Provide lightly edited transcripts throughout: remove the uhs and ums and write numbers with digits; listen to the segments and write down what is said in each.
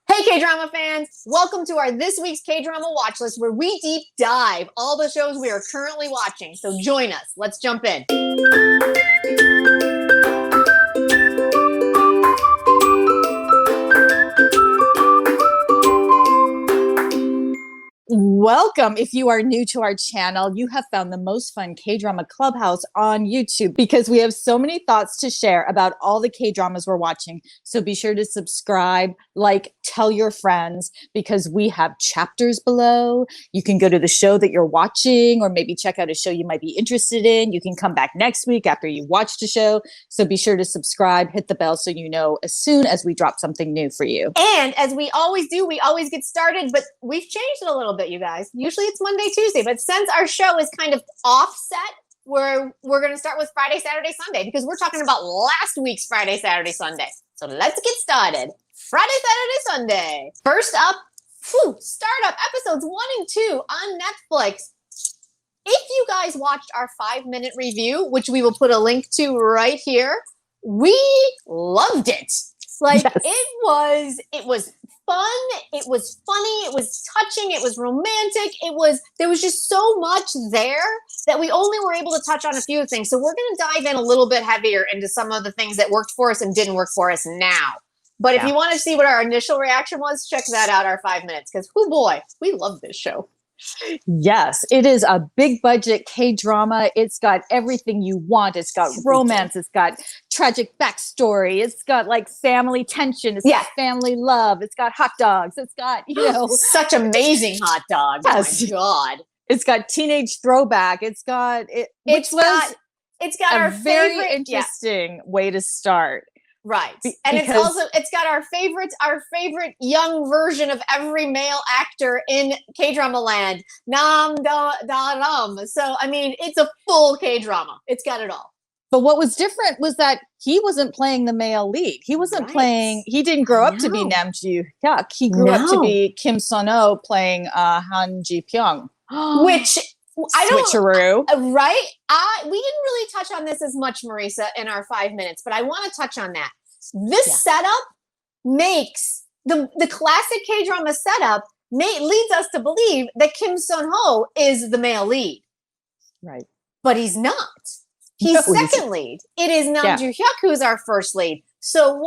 Hey K-drama fans, welcome to our this week's K-drama watch list where we deep dive all the shows we are currently watching. So join us. Let's jump in. Welcome. If you are new to our channel, you have found the most fun K-drama clubhouse on YouTube because we have so many thoughts to share about all the K-dramas we're watching. So be sure to subscribe, like, tell your friends because we have chapters below. You can go to the show that you're watching or maybe check out a show you might be interested in. You can come back next week after you watched a show. So be sure to subscribe, hit the bell so you know as soon as we drop something new for you. And as we always do, we always get started, but we've changed it a little bit, you guys. Usually it's Monday, Tuesday, but since our show is kind of offset, we're going to start with Friday, Saturday, Sunday because we're talking about last week's Friday, Saturday, Sunday. So let's get started. Friday, Saturday, Sunday. First up, startup episodes 1 and 2 on Netflix. If you guys watched our 5-minute review, which we will put a link to right here, we loved it. Like Yes. it was fun, it was funny, it was touching, it was romantic, there was just so much there that we only were able to touch on a few things. So we're going to dive in a little bit heavier into some of the things that worked for us and didn't work for us now. But if you want to see what our initial reaction was, check that out, our 5 minutes, because oh boy, we love this show. Yes, it is a big budget K-drama. It's got everything you want. It's got romance. It's got tragic backstory. It's got like family tension. It's got family love. It's got hot dogs. It's got, such amazing hot dogs. Yes. Oh my God. It's got teenage throwback. It's got it's got our very favorite, interesting way to start. Right. And it's got our favorite young version of every male actor in K-drama land, Nam Da Ram. So, I mean, it's a full K-drama. It's got it all. But what was different was that he wasn't playing the male lead. He wasn't playing, he didn't grow up to be Nam Hyuk. He grew up to be Kim Sun-ho playing Han Ji-pyong. Which I don't switcheroo. Right? We didn't really touch on this as much, Marisa, in our 5 minutes, but I want to touch on that. This setup makes the classic K-drama setup leads us to believe that Kim Sun-ho is the male lead. Right. But he's not. He's second lead. It is Nam Hyuk who's our first lead. So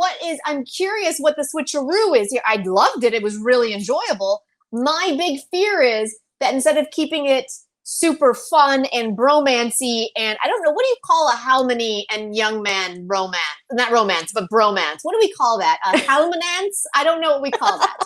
I'm curious what the switcheroo is here. I loved it. It was really enjoyable. My big fear is that instead of keeping it super fun and bromancy, and I don't know, what do you call a Halmony and young man romance? Not romance, but bromance. What do we call that? Halmanance? I don't know what we call that.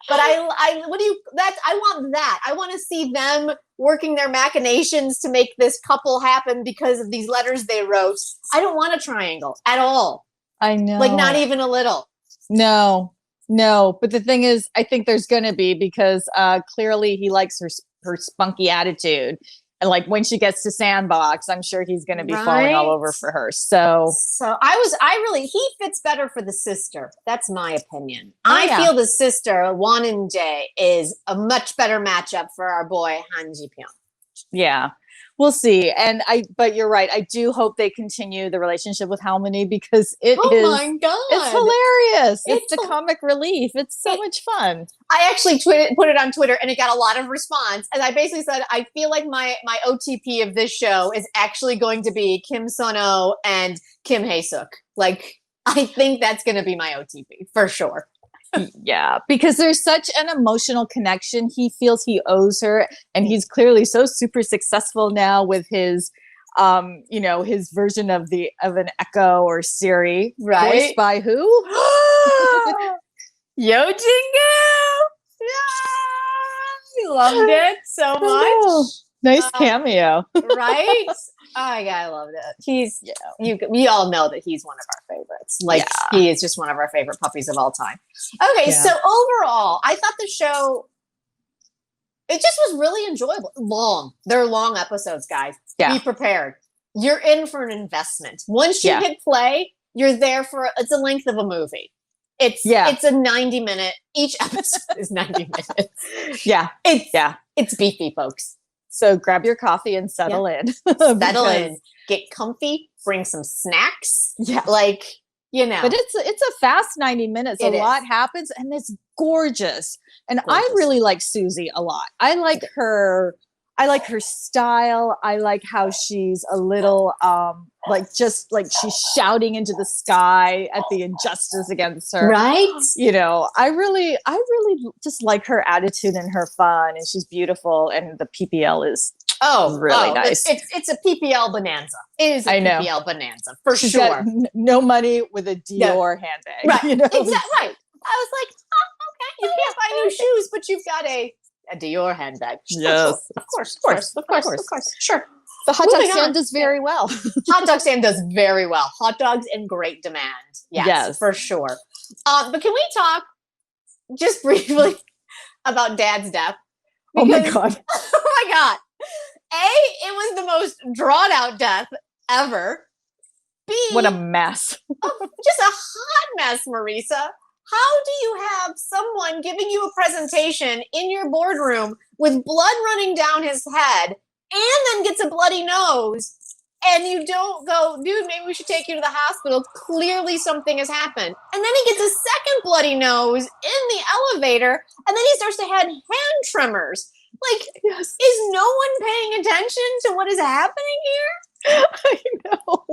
But I want that. I want to see them working their machinations to make this couple happen because of these letters they wrote. I don't want a triangle at all. I know. Like not even a little. No. But the thing is, I think there's going to be because clearly he likes her spunky attitude. And like when she gets to Sandbox, I'm sure he's going to be falling all over for her. So he fits better for the sister. That's my opinion. I feel the sister, Won and Jae, is a much better matchup for our boy Han Ji-pyong. Yeah. We'll see. But you're right. I do hope they continue the relationship with Halmony because my God. It's hilarious. It's the comic relief. It's so much fun. I actually put it on Twitter and it got a lot of response. And I basically said, I feel like my OTP of this show is actually going to be Kim Sun-ho and Kim Hae-suk. Like, I think that's going to be my OTP for sure. Yeah, because there's such an emotional connection. He feels he owes her, and he's clearly so super successful now with his, his version of an Echo or Siri, voiced by who? Yo Jingu! Yeah, I loved it so much. Nice cameo, right? Oh my God, I loved it. We all know that he's one of our favorites. Like he is just one of our favorite puppies of all time. Okay, so overall, I thought the show, it just was really enjoyable. They're long episodes, guys. Yeah. Be prepared. You're in for an investment. Once you hit play, you're there it's the length of a movie. It's a 90-minute. Each episode is 90 minutes. It's beefy, folks. So grab your coffee and settle in. Settle in. Get comfy. Bring some snacks. Yeah. But it's a fast 90 minutes. A lot happens and it's gorgeous. And I really like Suzy a lot. I like her style. I like how she's a little just like she's shouting into the sky at the injustice against her. Right? You know, I really just like her attitude and her fun, and she's beautiful, and the PPL is really nice. It's a PPL bonanza. It is a PPL bonanza for She's sure. got no money with a Dior handbag. Right. You know? Exactly. Right. I was like, oh, okay, you can't buy new shoes, but you've got a Dior handbag. Yes. Of course. Sure. The hot dog stand does very well. Hot dog stand does very well. Hot dogs in great demand. Yes, for sure. But can we talk just briefly about Dad's death? Because, oh my God. Oh my God. A, it was the most drawn out death ever. B, what a mess. Just a hot mess, Marisa. How do you have someone giving you a presentation in your boardroom with blood running down his head and then gets a bloody nose, and you don't go, dude, maybe we should take you to the hospital. Clearly something has happened. And then he gets a second bloody nose in the elevator, and then he starts to have hand tremors. Like, is no one paying attention to what is happening here? I know.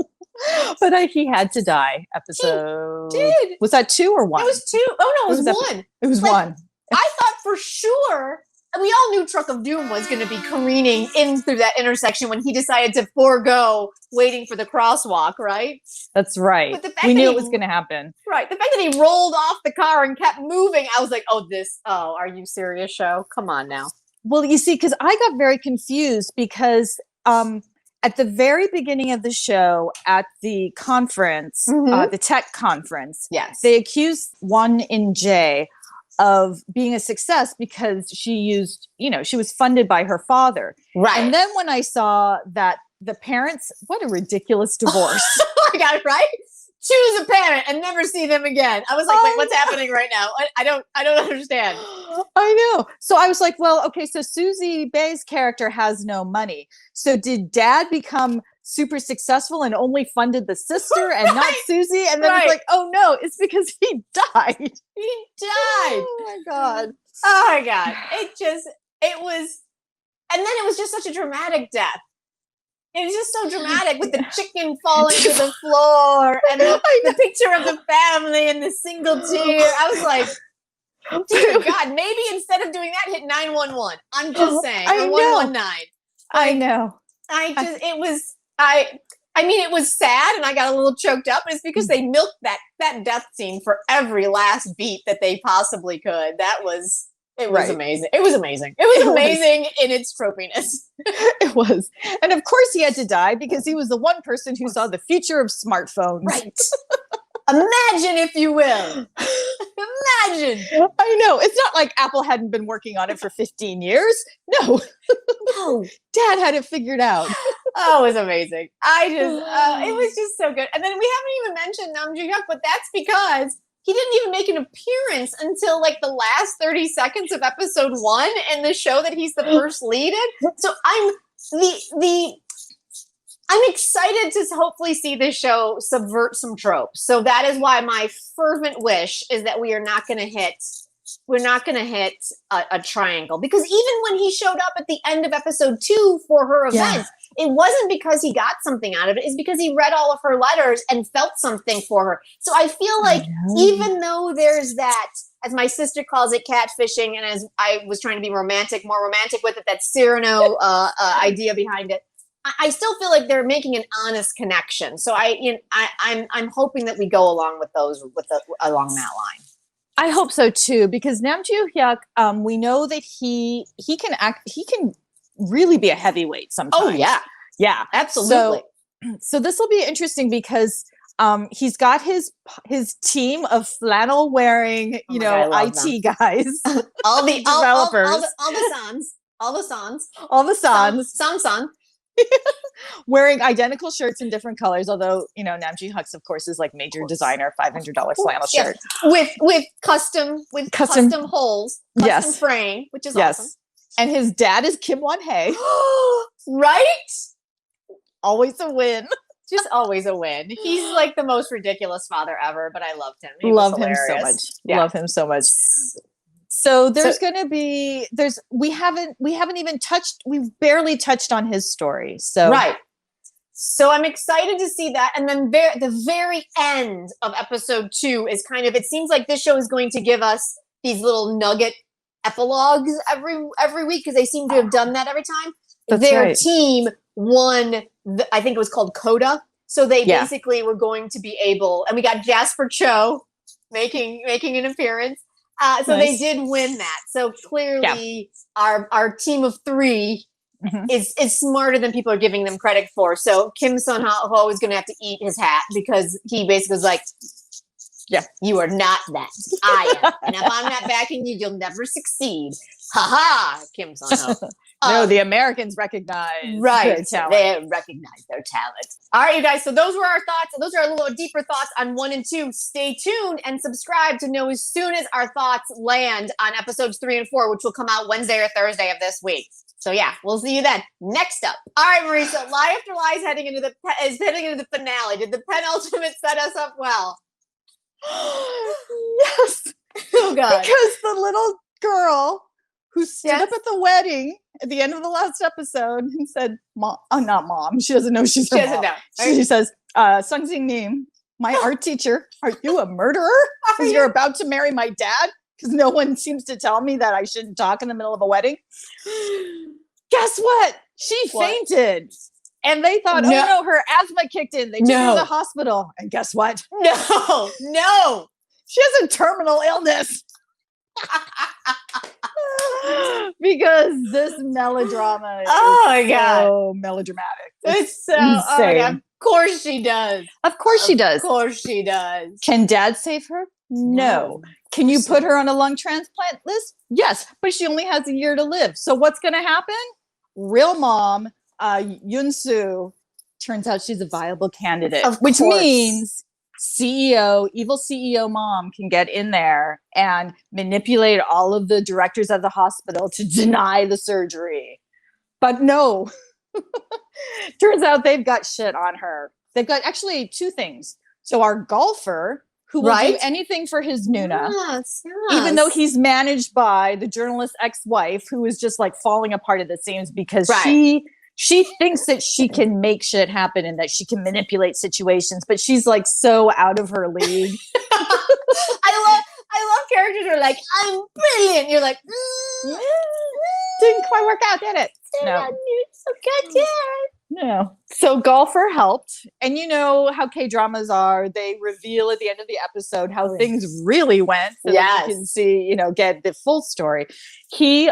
But he had to die. Episode. He did. Was that 2 or 1? It was 2. Oh, no, it was 1. It was 1. I thought for sure, we all knew Truck of Doom was going to be careening in through that intersection when he decided to forego waiting for the crosswalk, right? That's right. But we knew it was going to happen. Right. The fact that he rolled off the car and kept moving, I was like, are you serious, show? Come on now. Well, you see, because I got very confused because at the very beginning of the show, at the conference, the tech conference, they accused Won In-jae of being a success because she was funded by her father. Right. And then when I saw that the parents, what a ridiculous divorce. Oh my God, right? Choose a parent and never see them again. I was like, wait, what's happening right now? I don't understand. I know. So I was like, well, okay, so Suzy Bae's character has no money. So did Dad become super successful and only funded the sister and not Suzy? And then it's like, oh no, it's because he died. He died. Oh my God. Oh my God. It was, and then it was just such a dramatic death. It was just so dramatic with the chicken falling to the floor and the picture of the family and the single tear. I was like, dear God, maybe instead of doing that, hit 911. I'm just saying. Or 119. I know. It was sad and I got a little choked up. It's because they milked that death scene for every last beat that they possibly could. It was amazing. It was amazing. It was amazing in its tropiness. It was. And of course he had to die because he was the one person who saw the future of smartphones. Right. Imagine, if you will. Imagine. I know. It's not like Apple hadn't been working on it for 15 years. No. No. Dad had it figured out. Oh, it was amazing. It was just so good. And then we haven't even mentioned Nam Joo-hyuk, but that's because he didn't even make an appearance until like the last 30 seconds of episode 1 in the show that he's the first lead in. So I'm excited to hopefully see this show subvert some tropes. So that is why my fervent wish is that we're not going to hit a triangle, because even when he showed up at the end of episode 2 for her event, it wasn't because he got something out of it. It's because he read all of her letters and felt something for her. So I feel like even though there's that, as my sister calls it, catfishing, and as I was trying to be more romantic with it, that Cyrano idea behind it, I still feel like they're making an honest connection. So I'm hoping that we go along with those along that line. I hope so too, because Nam Joo-hyuk, we know that he can really be a heavyweight sometimes. Oh yeah, absolutely. So this will be interesting because he's got his team of flannel wearing, IT guys, all the developers, all the sans. Wearing identical shirts in different colors, although Nam Joo-hyuk's of course is like major designer $500 flannel shirt with custom holes, custom fraying, which is awesome. And his dad is Kim Won-hae. Right? Always a win. Just always a win. He's like the most ridiculous father ever, but I loved him. Love him so much. Yeah. Love him so much. So there's going to be, we've barely touched on his story. So right. So I'm excited to see that. And then the very end of episode 2 is kind of, it seems like this show is going to give us these little nugget epilogues every week, because they seem to have done that every time. Their team won, I think it was called Coda. So they basically were going to be able, and we got Jasper Cho making an appearance. So they did win that. So clearly our team of 3 is smarter than people are giving them credit for. So Kim Sun-ho is going to have to eat his hat, because he basically was like, you are not that. I am. And if I'm not backing you, you'll never succeed. Ha-ha, Kim Sun-ho. No, the Americans recognize their talent. They recognize their talent. All right, you guys. So those were our thoughts. Those are our little deeper thoughts on 1 and 2. Stay tuned and subscribe to know as soon as our thoughts land on episodes 3 and 4, which will come out Wednesday or Thursday of this week. So yeah, we'll see you then. Next up. All right, Marisa, Lie After Lie is heading into the finale. Did the penultimate set us up well? Yes. Oh God. Because the little girl who stood up at the wedding at the end of the last episode and said, "Mom," not mom. She doesn't know she's her mom. Doesn't know. She says, "Sung Sing Nim, my art teacher, are you a murderer? Because you're about to marry my dad? Because no one seems to tell me that I shouldn't talk in the middle of a wedding." Guess what? She fainted. And they thought, oh no, her asthma kicked in. They took her to the hospital. And guess what? No. She has a terminal illness. Because this melodrama is so melodramatic. It's so insane. Oh my God. Of course she does. Of course she does. Of course she does. Can dad save her? No. Can you put her on a lung transplant list? Yes, but she only has a year to live. So what's going to happen? Real mom, Yoon-soo, turns out she's a viable candidate, which means evil CEO mom can get in there and manipulate all of the directors of the hospital to deny the surgery. But no, turns out they've got shit on her. They've got actually 2 things. So our golfer, who will do anything for his Nuna, even though he's managed by the journalist's ex-wife, who is just like falling apart at the seams because she thinks that she can make shit happen and that she can manipulate situations, but she's like so out of her league. I love characters who are like, I'm brilliant. You're like, didn't quite work out, did it? No. So good, yeah. No. So golfer helped. And you know how K-dramas are. They reveal at the end of the episode how things really went. So that you can see, get the full story. He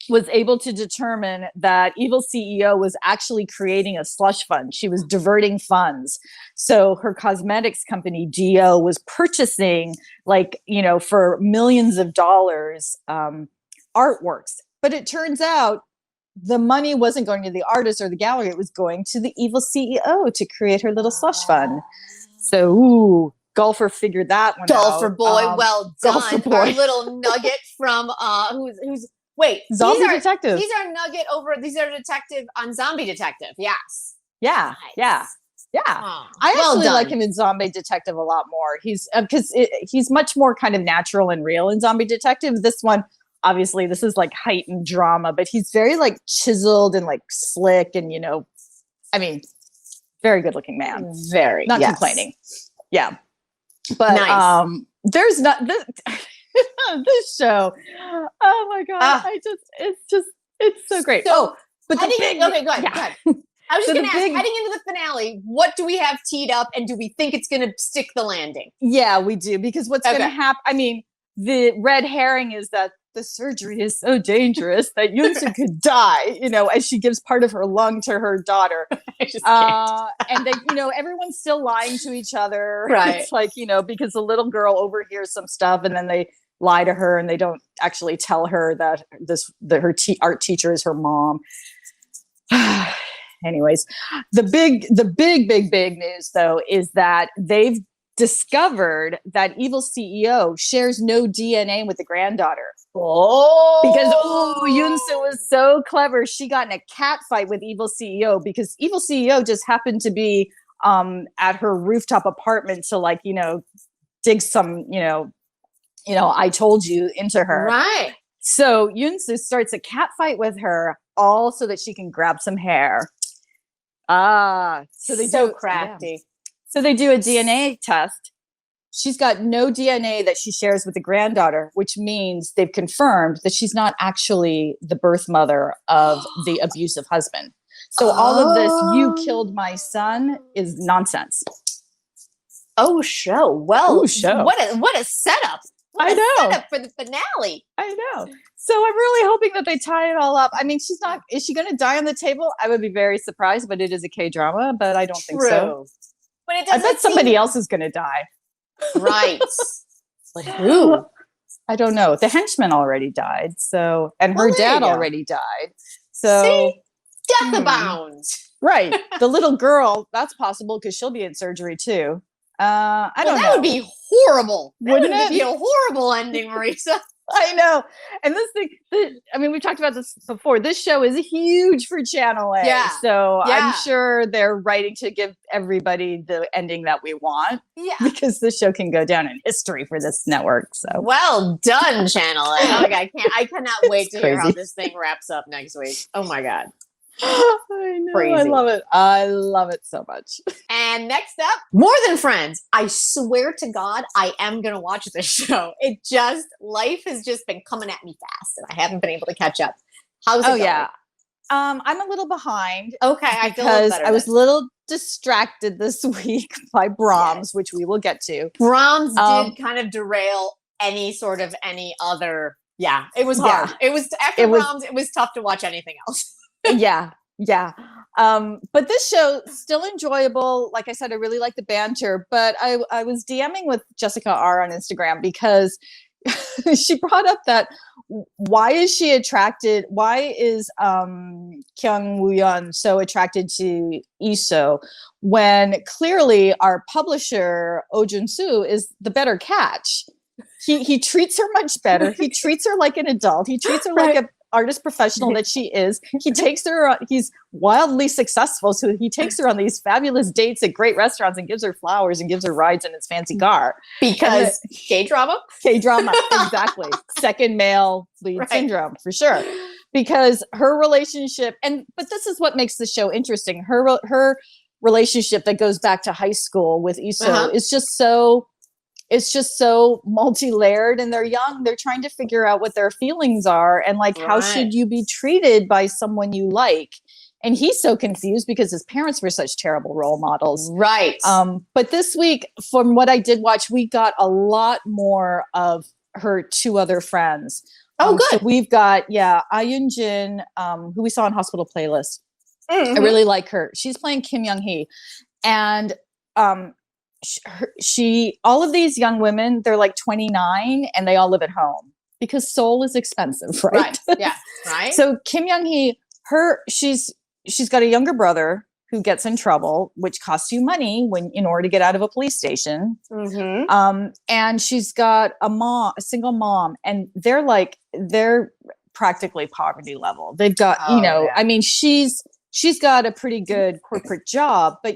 was able to determine that evil CEO was actually creating a slush fund. She was diverting funds. So her cosmetics company, Dio, was purchasing for millions of dollars artworks. But it turns out the money wasn't going to the artist or the gallery. It was going to the evil CEO to create her little slush fund. So, golfer figured that one out. Golfer boy, well done. Our little nugget from who's Zombie Detective. These are nugget over. These are detective on Zombie Detective. Yes. Yeah. Nice. Yeah. Yeah. I actually like him in Zombie Detective a lot more. He's because he's much more kind of natural and real in Zombie Detective. This one, obviously, this is like heightened drama, but he's very like chiseled and like slick and very good looking man. Very not complaining. Yeah. But there's not this this show. Oh my God. It's so great. But go ahead. I was just going to ask, heading into the finale, what do we have teed up, and do we think it's going to stick the landing? Yeah, we do, because what's going to happen, the red herring is that the surgery is so dangerous that Yoon-soo could die, as she gives part of her lung to her daughter. And everyone's still lying to each other. Right. It's like, because the little girl overhears some stuff and then they lie to her and they don't actually tell her that her art teacher is her mom. Anyways, the big news though is that they've discovered that evil CEO shares no DNA with the granddaughter. Because Yoon-soo was so clever. She got in a cat fight with evil CEO because evil CEO just happened to be at her rooftop apartment to dig some, I told you into her. Right. So Yoonsu starts a cat fight with her, all so that she can grab some hair. So they so do crafty. Yeah. So they do a DNA test. She's got no DNA that she shares with the granddaughter, which means they've confirmed that she's not actually the birth mother of the abusive husband. So all of this, you killed my son, is nonsense. Oh, show. Well, Ooh, show. What a setup. What a setup for the finale. I know. So I'm really hoping that they tie it all up. I mean, is she going to die on the table? I would be very surprised, but it is a K-drama, but I don't think so. But it I bet somebody else is going to die. Right. But who? I don't know. The henchman already died. So, and her dad already died. So, see? Death abounds. Right. The little girl, that's possible because she'll be in surgery too. I don't know. That would be horrible. Wouldn't it? That would be a horrible ending, Marisa. I know. And this thing, I mean, we've talked about this before. This show is huge for Channel A. Yeah. So I'm sure they're writing to give everybody the ending that we want. Yeah. Because this show can go down in history for this network. So well done, Channel A. Oh my God, I cannot wait to hear how this thing wraps up next week. Oh my God. I know. Crazy. I love it. I love it so much. And next up, More Than Friends. I swear to God, I am going to watch this show. Life has just been coming at me fast and I haven't been able to catch up. How's it going? Yeah. I'm a little behind. Okay. I feel because I was a little distracted this week by Brahms, which we will get to. Brahms did kind of derail any other. Yeah. It was hard. It was after Brahms. It was tough to watch anything else. Yeah. But this show still enjoyable. Like I said, I really like the banter, but I was DMing with Jessica R on Instagram because she brought up that why is Kyung Woo-yeon so attracted to Iso when clearly our publisher Oh Jun-soo is the better catch. He treats her much better. He treats her like an adult. He treats her like a artist professional that she is. He takes her, he's wildly successful. So he takes her on these fabulous dates at great restaurants and gives her flowers and gives her rides in his fancy car. Because K-drama? K-drama, exactly. Second male lead syndrome, for sure. Because her relationship, but this is what makes the show interesting. Her relationship that goes back to high school with Iso is just so multi-layered, and they're young. They're trying to figure out what their feelings are and how should you be treated by someone you like. And he's so confused because his parents were such terrible role models. Right. But this week, from what I did watch, we got a lot more of her two other friends. Oh, good. So we've got, Ayun Jin, who we saw in Hospital Playlist. I really like her. She's playing Kim Young-hee. And all of these young women, they're 29 and they all live at home because Seoul is expensive, right? Yeah, right. So Kim Young-hee, she's got a younger brother who gets in trouble, which costs you money in order to get out of a police station. And she's got a single mom, and they're practically poverty level. They've got, I mean, she's got a pretty good corporate job, but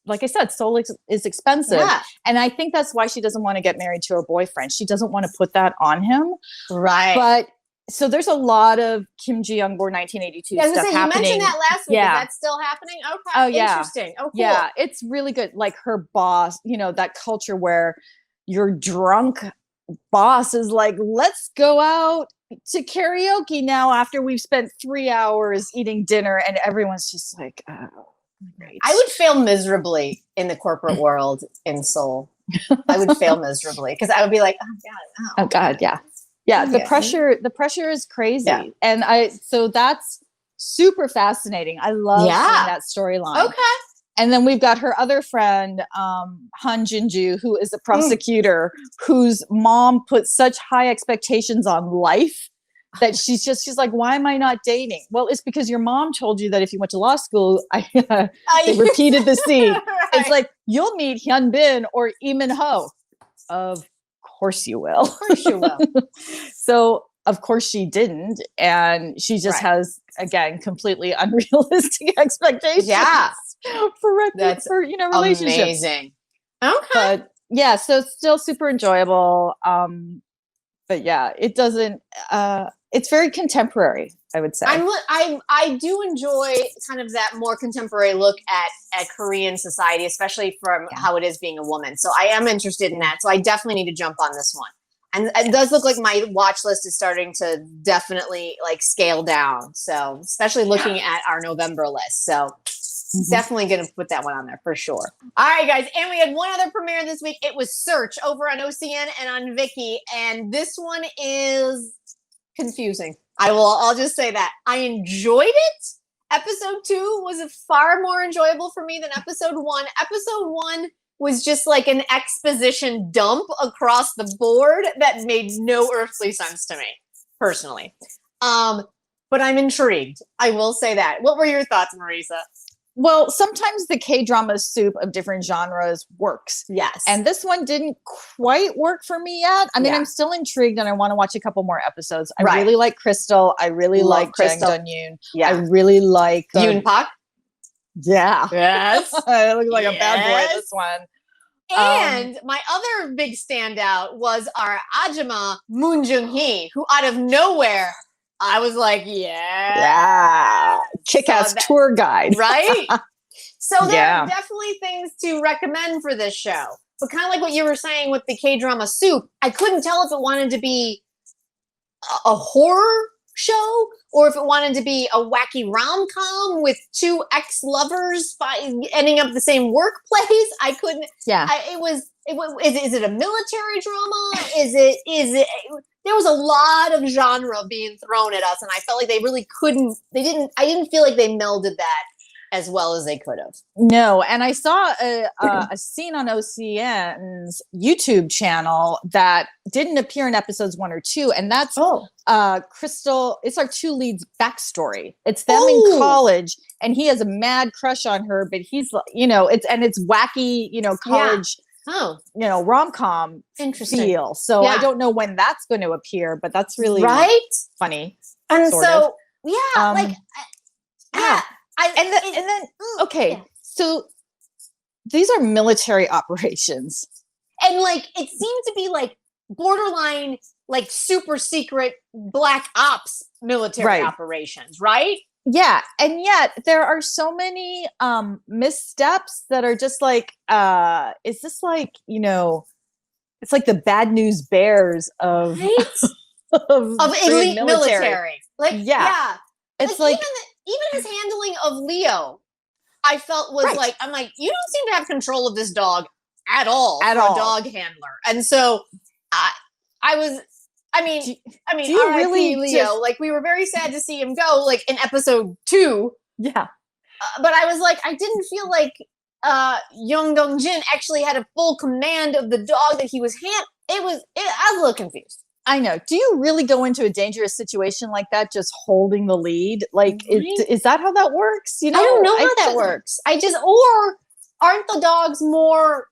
like I said, Seoul is expensive. Yeah. And I think that's why she doesn't want to get married to her boyfriend. She doesn't want to put that on him. Right. But so there's a lot of Kim Ji-young born 1982 stuff happening. You mentioned that last week. Yeah. Is that still happening? Okay. Oh, yeah. Interesting. Oh, cool. Yeah. It's really good. Like her boss, that culture where your drunk boss is like, let's go out to karaoke now after we've spent 3 hours eating dinner, and everyone's just like, oh, great. I would fail miserably in the corporate world in Seoul. I would fail miserably because I would be like, oh God, yeah. The pressure is crazy. And so that's super fascinating. I love seeing that storyline. Okay. And then we've got her other friend, Han Jinju, who is a prosecutor whose mom put such high expectations on life that she's like, why am I not dating? Well, it's because your mom told you that if you went to law school, they repeated the scene. Right. It's like, you'll meet Hyun Bin or Lee Min Ho. Of course you will. Of course you will. So of course she didn't. And she just has, again, completely unrealistic expectations. Yeah. For relationships. Amazing. Okay. But yeah, so it's still super enjoyable. But yeah, it doesn't. It's very contemporary, I would say. I do enjoy kind of that more contemporary look at Korean society, especially from how it is being a woman. So I am interested in that. So I definitely need to jump on this one. And it does look like my watch list is starting to definitely like scale down. So especially looking at our November list. So definitely going to put that one on there for sure. All right, guys. And we had one other premiere this week. It was Search over on OCN and on Viki. And this one is confusing. I'll just say that. I enjoyed it. Episode 2 was far more enjoyable for me than episode 1. Episode 1 was just like an exposition dump across the board that made no earthly sense to me, personally. But I'm intrigued. I will say that. What were your thoughts, Marisa? Well, sometimes the K-drama soup of different genres works. Yes. And this one didn't quite work for me yet. I mean, I'm still intrigued and I want to watch a couple more episodes. I really like Crystal. I really like Jang Dun-yoon. Yeah. I really like Yoon Pak. Yeah. Yes. It looks like a bad boy, this one. And my other big standout was our Ajima Moon Jung-hee, who out of nowhere, I was like, kick-ass tour guide. Right? So there are definitely things to recommend for this show. But kind of like what you were saying with the K-drama soup, I couldn't tell if it wanted to be a horror show or if it wanted to be a wacky rom-com with two ex-lovers ending up the same workplace. I couldn't. Yeah. Is it a military drama? Is it there was a lot of genre being thrown at us and I felt like they really couldn't, I didn't feel like they melded that as well as they could have. No, and I saw a scene on OCN's YouTube channel that didn't appear in episodes 1 or 2, and that's Crystal. It's our two leads' backstory. It's them in college, and he has a mad crush on her, but he's, it's wacky, college. Rom-com feel. So I don't know when that's going to appear, but that's really funny. And so, so these are military operations. And it seemed to be borderline, super secret black ops military operations, right? Yeah. And yet there are so many missteps that are just is this it's like the bad news bears of, of elite military. It's even his handling of Leo, I felt was I'm like, you don't seem to have control of this dog at all for a dog handler. And so I mean, do you really, Leo? We were very sad to see him go, in episode 2. Yeah. But I was like, I didn't feel like Young Dong-jin actually had a full command of the dog that he was I was a little confused. I know. Do you really go into a dangerous situation like that just holding the lead? Is that how that works? I don't know how that works. Or aren't the dogs more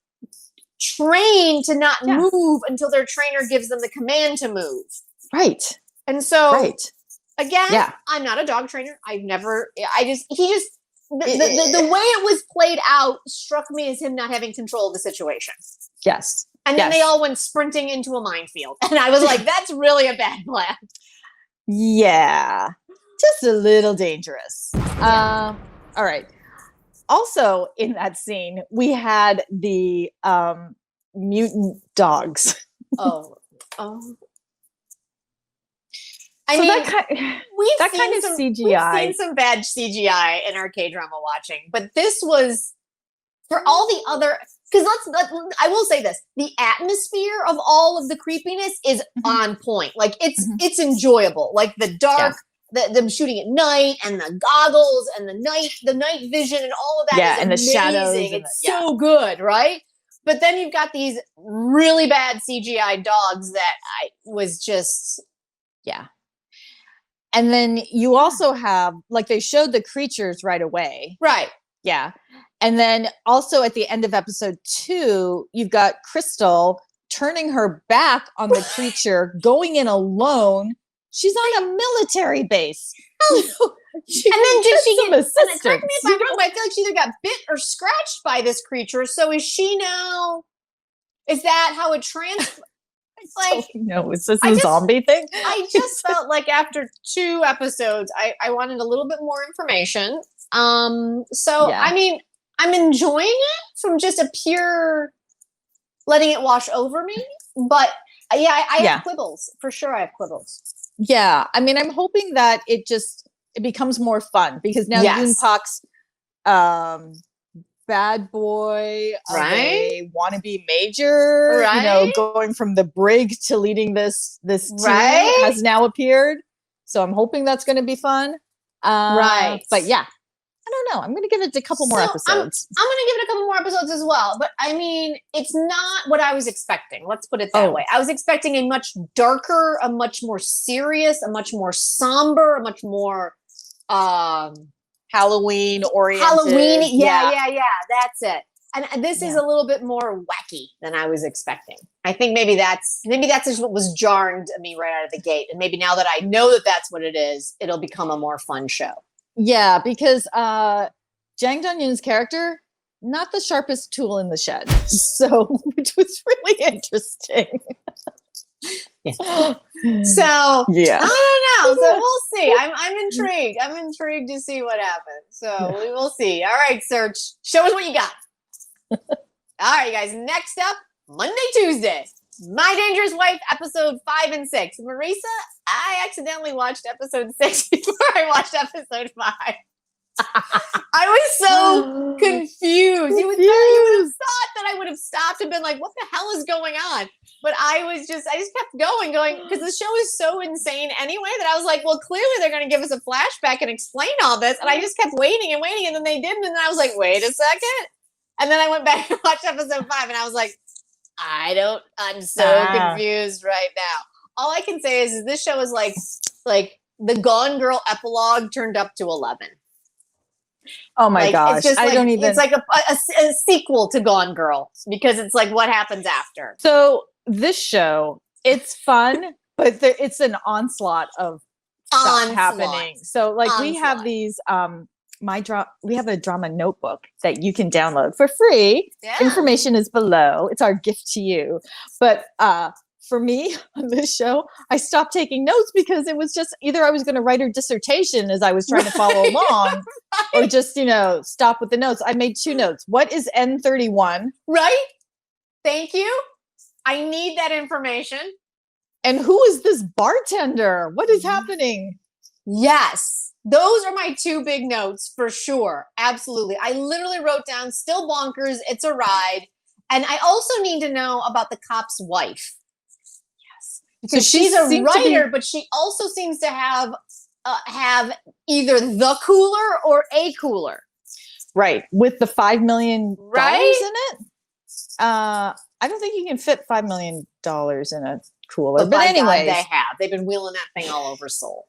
trained to not move until their trainer gives them the command to move? Right. And so, again, I'm not a dog trainer. The way it was played out struck me as him not having control of the situation. Yes. And then they all went sprinting into a minefield. And I was like, that's really a bad plan. Yeah. Just a little dangerous. All right. Also in that scene, we had the mutant dogs. Oh. That kind of CGI. We've seen some bad CGI in our K-drama watching, but this was, for all the other, because I will say this, the atmosphere of all of the creepiness is on point. It's enjoyable. The dark, them shooting at night, and the goggles, and the night vision, and all of that is and amazing. The shadows. It's so good, right? But then you've got these really bad CGI dogs that I was just, And then you also have, they showed the creatures right away. Right. Yeah. And then also at the end of episode 2, you've got Crystal turning her back on the creature, going in alone. She's on a military base. And then did she get assistance? Correct me if I'm wrong, but I feel like she either got bit or scratched by this creature. So is she now Is that how it trans? Like, no, is this a zombie thing? I just felt like after 2 episodes, I wanted a little bit more information. I mean, I'm enjoying it from just a pure letting it wash over me. But I have quibbles. For sure, I have quibbles. Yeah. I mean, I'm hoping that it becomes more fun because now Yoon Park's bad boy, right? Wannabe major, right? You know, going from the brig to leading this team has now appeared. So I'm hoping that's going to be fun. Right. But yeah, I don't know. I'm going to give it a couple more episodes. I'm going to give it a couple more episodes as well. But I mean, it's not what I was expecting. Let's put it that way. I was expecting a much darker, a much more serious, a much more somber, a much more Halloween oriented. Yeah. That's it. And this is a little bit more wacky than I was expecting. I think maybe that's just what was jarring to me right out of the gate. And maybe now that I know that that's what it is, it'll become a more fun show. Yeah, because Jang Dong-yoon's character, not the sharpest tool in the shed. So, which was really interesting. So I don't know. So we'll see. I'm intrigued. I'm intrigued to see what happens. So we will see. All right, Serge, show us what you got. All right, guys. Next up, Monday, Tuesday, My Dangerous Wife, episode 5 and 6. Marisa, I accidentally watched episode 6 before I watched episode 5. I was so confused. You would have thought that I would have stopped and been like, what the hell is going on? But I just kept going, because the show is so insane anyway that I was like, well, clearly they're going to give us a flashback and explain all this. And I just kept waiting, and then they didn't. And then I was like, wait a second. And then I went back and watched episode 5, and I was like, I'm so confused right now. All I can say is this show is like the Gone Girl epilogue turned up to 11. Oh my gosh. It's just it's like a sequel to Gone Girl, because it's like what happens after. So this show, it's fun, but it's an onslaught of stuff happening. So we have these, we have a drama notebook that you can download for free. Yeah. Information is below. It's our gift to you. But, for me on this show, I stopped taking notes because it was just either I was going to write a dissertation as I was trying to follow along, or just, stop with the notes. I made 2 notes. What is N31? Right? Thank you. I need that information. And who is this bartender? What is happening? Yes. Those are my 2 big notes for sure. Absolutely. I literally wrote down still bonkers. It's a ride. And I also need to know about the cop's wife. Because she's a writer, but she also seems to have either the cooler or a cooler. Right. With the $5 million in it. I don't think you can fit $5 million in a cooler. But anyway, they've been wheeling that thing all over Seoul.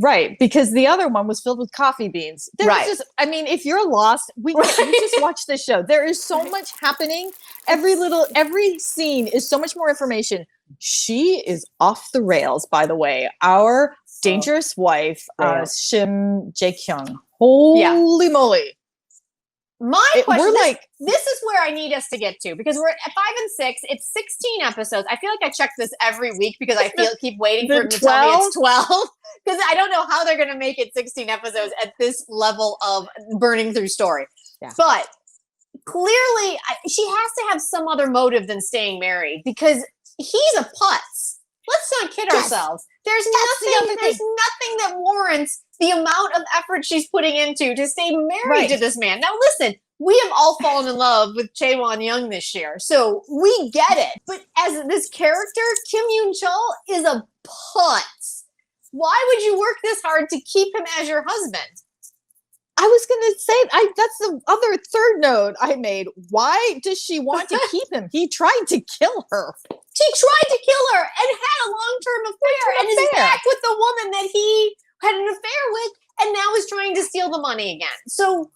Right. Because the other one was filled with coffee beans. If you're lost, you just watch this show. There is so much happening. Every scene is so much more shimshe is off the rails, by the way. Our dangerous wife, Shim Jae-kyung. Holy moly. My question, this is where I need us to get to, because we're at 5 and 6. It's 16 episodes. I feel like I check this every week because I keep waiting for them to tell me it's 12. Because I don't know how they're going to make it 16 episodes at this level of burning through story. Yeah. But clearly, she has to have some other motive than staying married, because he's a putz. Let's not kid ourselves. There's nothing that warrants the amount of effort she's putting into to stay married to this man. Now, listen, we have all fallen in love with Chaewon Young this year, so we get it. But as this character, Kim Yoon-chul is a putz. Why would you work this hard to keep him as your husband? I was going to say, that's the other 3rd note I made. Why does she want to keep him? He tried to kill her. She tried to kill her and had a long-term affair and is back with the woman that he had an affair with, and now is trying to steal the money again. So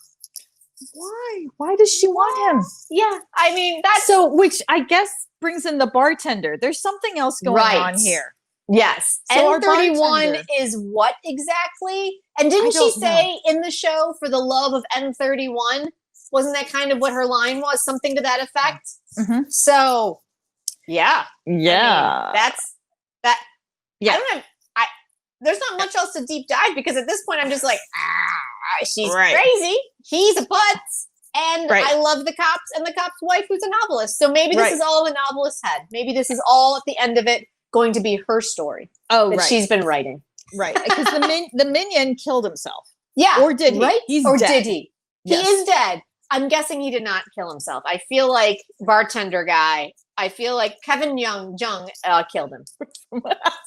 why? Why does she want him? Yeah, I mean, that's... So, which I guess brings in the bartender. There's something else going on here. Yes. So N31 is what exactly? And didn't she say in the show, for the love of N31? Wasn't that kind of what her line was? Something to that effect? Mm-hmm. So Yeah. Yeah. That's that. Yeah. I don't have, there's not much else to deep dive because at this point I'm just like, she's crazy. He's a putz. And I love the cops and the cop's wife who's a novelist. So maybe this is all in the novelist's head. Maybe this is all at the end of it going to be her story that she's been writing. Right. Because the minion killed himself. Yeah. Or did he? Right? He's or dead. Did he? Yes. He is dead. I'm guessing he did not kill himself. I feel like bartender guy. I feel like Kevin Jung killed him.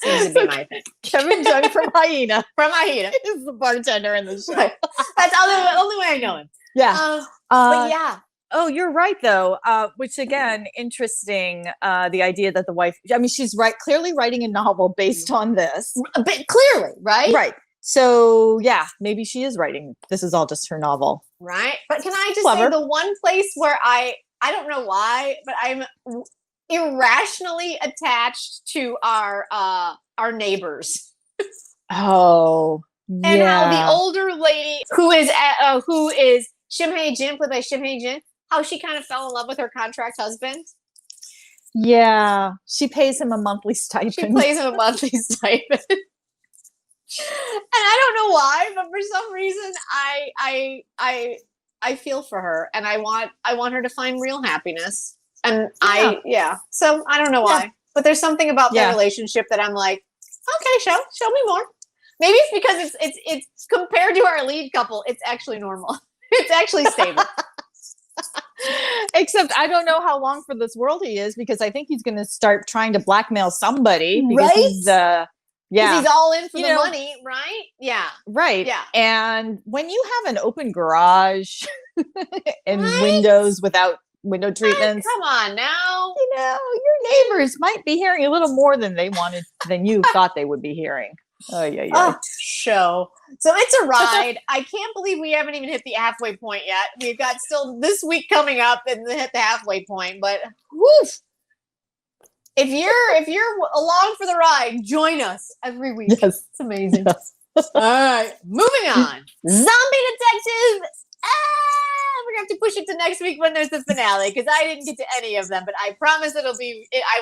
Seems to be my thing. Kevin Jung from Hyena. From Hyena. Is the bartender in the show. Right. That's the only way I know him. Yeah. But yeah. Oh, you're right, though. Which, again, interesting. The idea that the wife, I mean, she's clearly writing a novel based on this. But clearly, right? Right. So, yeah, maybe she is writing. This is all just her novel. Right. But can I just say the one place where I don't know why, but I'm irrationally attached to our neighbors. Oh, and how the older lady who is Shim Hae Jin, played by Shim Hae Jin, how she kind of fell in love with her contract husband. Yeah, she pays him a monthly stipend. She pays him a monthly stipend. And I don't know why, but for some reason I feel for her and I want her to find real happiness. And so I don't know why, but there's something about their relationship that I'm like, okay, show me more. Maybe it's because it's compared to our lead couple, it's actually normal. It's actually stable. Except I don't know how long for this world he is because I think he's going to start trying to blackmail somebody because he's because he's all in for the money, right? Yeah. Right. Yeah. And when you have an open garage and windows without window treatments. Come on now. Your neighbors might be hearing a little more than you thought they would be hearing. Show. So it's a ride. I can't believe we haven't even hit the halfway point yet. We've got still this week coming up and hit the halfway point, but woof. If you're along for the ride, join us every week. Yes. It's amazing. Yes. All right, moving on. Zombie Detective. We're gonna have to push it to next week when there's the finale because I didn't get to any of them, but I promise I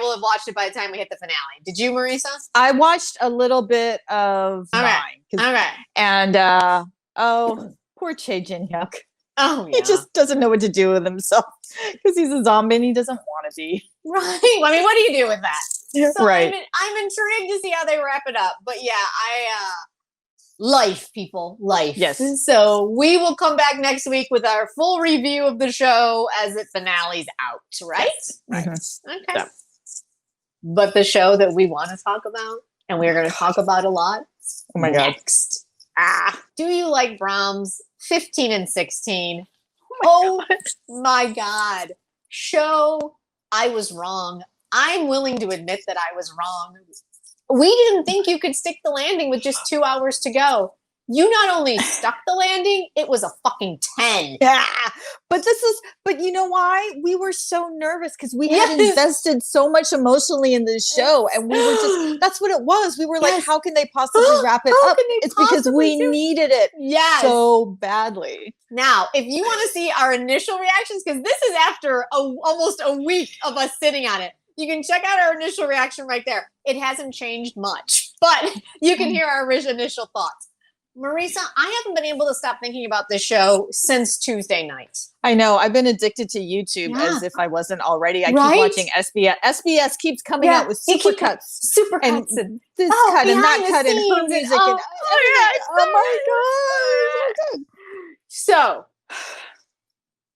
will have watched it by the time we hit the finale. Did you, Marisa? I watched a little bit of mine. Okay. And poor Chae Jin-hyuk. Oh, yeah. He just doesn't know what to do with himself because he's a zombie and he doesn't want to be. Right. I mean, what do you do with that? So right. I'm intrigued to see how they wrap it up. But yeah, life, people, life. Yes. So we will come back next week with our full review of the show as it finale's out, right? Yes. Right. Okay. Yeah. But the show that we want to talk about, and we're going to talk about a lot. Oh my God. Next. Do You Like Brahms? 15 and 16. Oh my God. Show, I was wrong. I'm willing to admit that I was wrong. We didn't think you could stick the landing with just 2 hours to go. You not only stuck the landing, it was a fucking 10. Yeah. But you know why? We were so nervous because we had invested so much emotionally in this show. And we were just, that's what it was. We were like, how can they possibly wrap it up? It's because we needed it so badly. Now, if you want to see our initial reactions, because this is after almost a week of us sitting on it, you can check out our initial reaction right there. It hasn't changed much, but you can hear our initial thoughts. Marisa, I haven't been able to stop thinking about this show since Tuesday night. I know. I've been addicted to YouTube as if I wasn't already. I keep watching SBS. SBS keeps coming out with super cuts. And this cut and that cut and her music. Oh my God. So,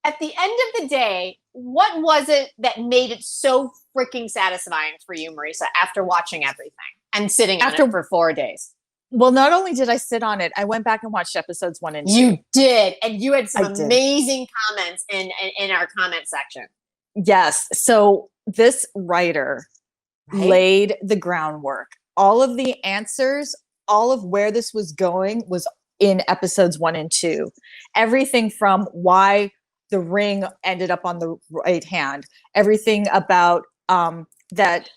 at the end of the day, what was it that made it so freaking satisfying for you, Marisa, after watching everything and sitting on it for 4 days? Well, not only did I sit on it, I went back and watched episodes 1 and 2. You did. And you had some amazing comments in our comment section. Yes. So this writer laid the groundwork. All of the answers, all of where this was going was in episodes 1 and 2. Everything from why the ring ended up on the right hand, everything about that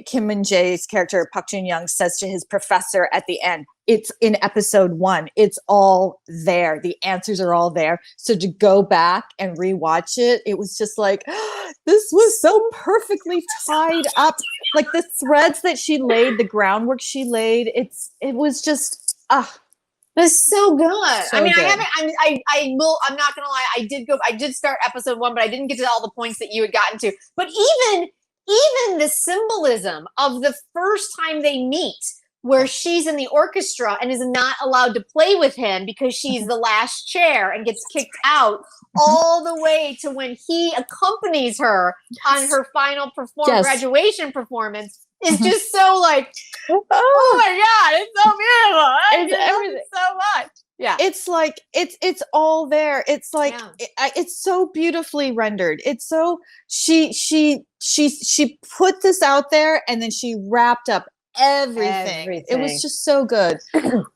Kim Min Jae's character, Park Jun Young, says to his professor at the end, it's in episode 1. It's all there. The answers are all there. So to go back and rewatch it, it was just like, this was so perfectly tied up. Like the threads that she laid, the groundwork she laid, it was just, it's so good. So I mean, good. I'm not gonna lie. I did start episode 1, but I didn't get to all the points that you had gotten to. But even the symbolism of the first time they meet, where she's in the orchestra and is not allowed to play with him because she's the last chair and gets kicked out, all the way to when he accompanies her on her final graduation performance is just so like, oh my God, it's so beautiful. It's everything so much. Yeah. It's like, it's all there. It's like, it's so beautifully rendered. It's so, she put this out there and then she wrapped up everything. It was just so good.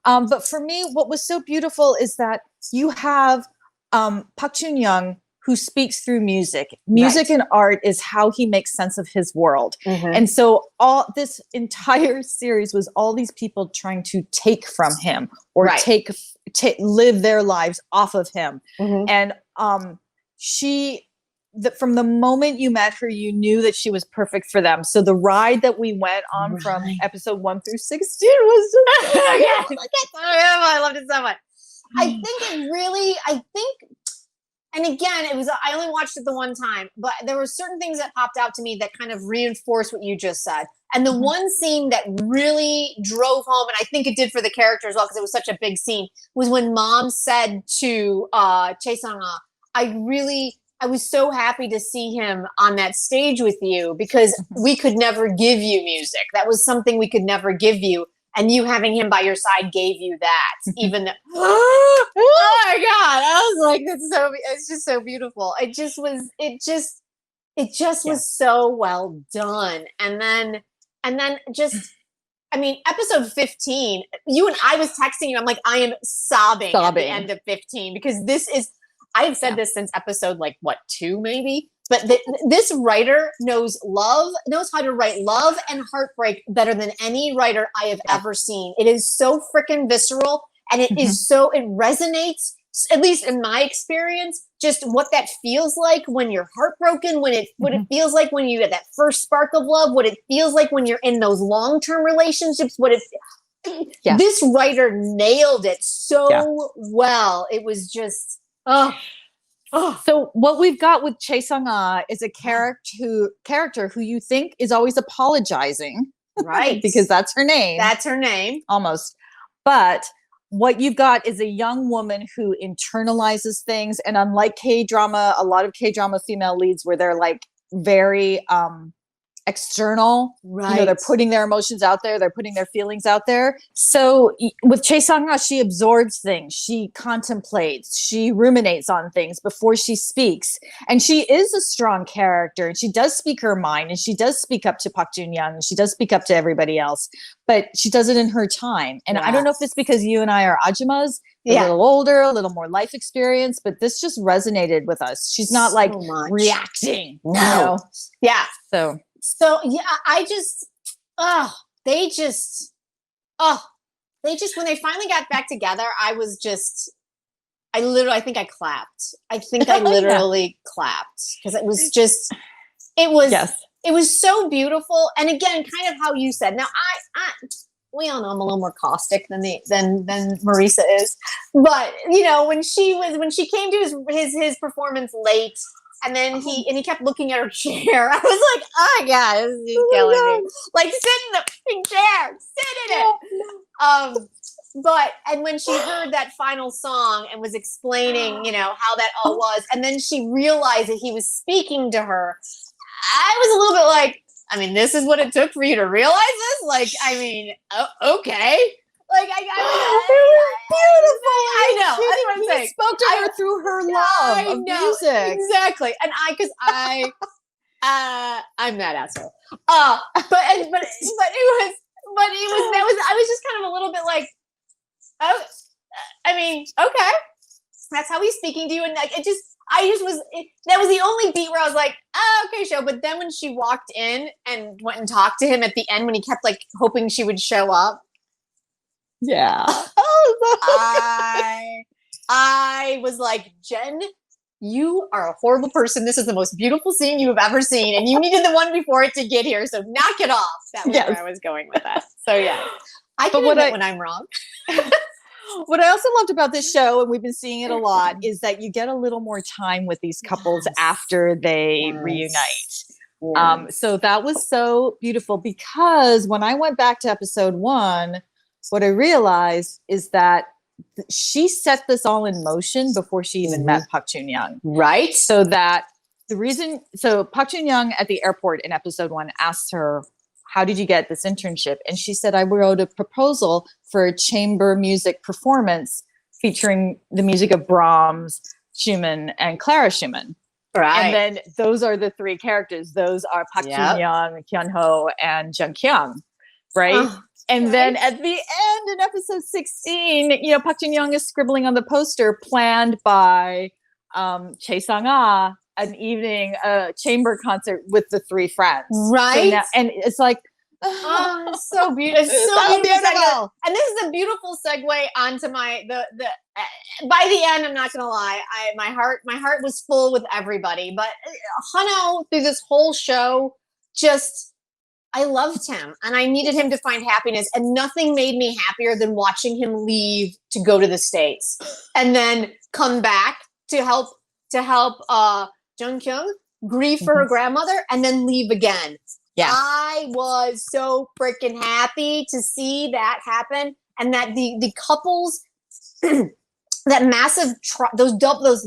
But for me, what was so beautiful is that you have Park Jun Young, who speaks through music. Music and art is how he makes sense of his world. And so all this entire series was all these people trying to take from him or live their lives off of him. And from the moment you met her, you knew that she was perfect for them. So the ride that we went on from episode 1 through 16 was just I loved it so much. And again, I only watched it the one time, but there were certain things that popped out to me that kind of reinforced what you just said. And the one scene that really drove home, and I think it did for the character as well, because it was such a big scene, was when Mom said to Chae Sang-ah, I was so happy to see him on that stage with you because we could never give you music. That was something we could never give you. And you having him by your side gave you that, even though, oh my God, I was like, it's just so beautiful. It just was so well done. And then just, I mean, episode 15, I was texting you, I'm like, I am sobbing at the end of 15 because I have said this since episode 2 maybe. But this writer knows how to write love and heartbreak better than any writer I have ever seen. It is so freaking visceral, and it resonates, at least in my experience, just what that feels like when you're heartbroken, what it feels like when you get that first spark of love, what it feels like when you're in those long-term relationships, this writer nailed it so well. It was just, So what we've got with Chae Sang-ah is a character who you think is always apologizing. Right. Because that's her name. That's her name. Almost. But what you've got is a young woman who internalizes things. And unlike K-drama, a lot of K-drama female leads where they're like very external, they're putting their emotions out there, they're putting their feelings out there. So with Chae Sang-ah, she absorbs things, she contemplates, she ruminates on things before she speaks, and she is a strong character, and she does speak her mind, and she does speak up to Park Jun Young, and she does speak up to everybody else, but she does it in her time. And I don't know if it's because you and I are ajumas, a little older, a little more life experience, but this just resonated with us. She's not so reacting. No. Yeah. So they just when they finally got back together, I think I clapped. I think I literally clapped because it was so beautiful. And again, kind of how you said, now we all know I'm a little more caustic than Marisa is, but when she came to his performance late, and then he kept looking at her chair. I was like, oh yeah, this is killing me. Like, sit in the freaking chair, sit in it. And when she heard that final song and was explaining, how that all was, and then she realized that he was speaking to her, I was a little bit like, I mean, this is what it took for you to realize this? Like, I mean, okay. Like, it was beautiful. I know. That's what I'm saying. Spoke to her through her love of music. Exactly. And I'm that asshole. But it was I was just kind of a little bit like, oh, I mean, okay. That's how he's speaking to you. And like, that was the only beat where I was like, oh, okay, show. But then when she walked in and went and talked to him at the end when he kept like hoping she would show up. Yeah. I was like, Jen, you are a horrible person. This is the most beautiful scene you have ever seen. And you needed the one before it to get here. So knock it off. That was where I was going with that. So yeah, I can admit when I'm wrong. What I also loved about this show, and we've been seeing it a lot, is that you get a little more time with these couples after they reunite. Yes. So that was so beautiful, because when I went back to episode 1, what I realized is that she set this all in motion before she even met Park Jun-young. Right. So that Park Jun-young at the airport in episode 1 asked her, how did you get this internship? And she said, I wrote a proposal for a chamber music performance featuring the music of Brahms, Schumann, and Clara Schumann. Right. And then those are the 3 characters. Those are Park Jun-young, Hyun-ho, and Jung Kyung. Right. And then at the end in episode 16, Park Jun-young is scribbling on the poster planned by Chae Sang-ah, an evening chamber concert with the 3 friends. Right. So now, and it's like, it's so beautiful. It's so beautiful. And this is a beautiful segue onto by the end, I'm not gonna lie, my heart was full with everybody. But Hano, through this whole show, I loved him and I needed him to find happiness, and nothing made me happier than watching him leave to go to the States and then come back to help Jung Kyung grieve for her grandmother and then leave again. Yeah. I was so freaking happy to see that happen, and that the couples that massive those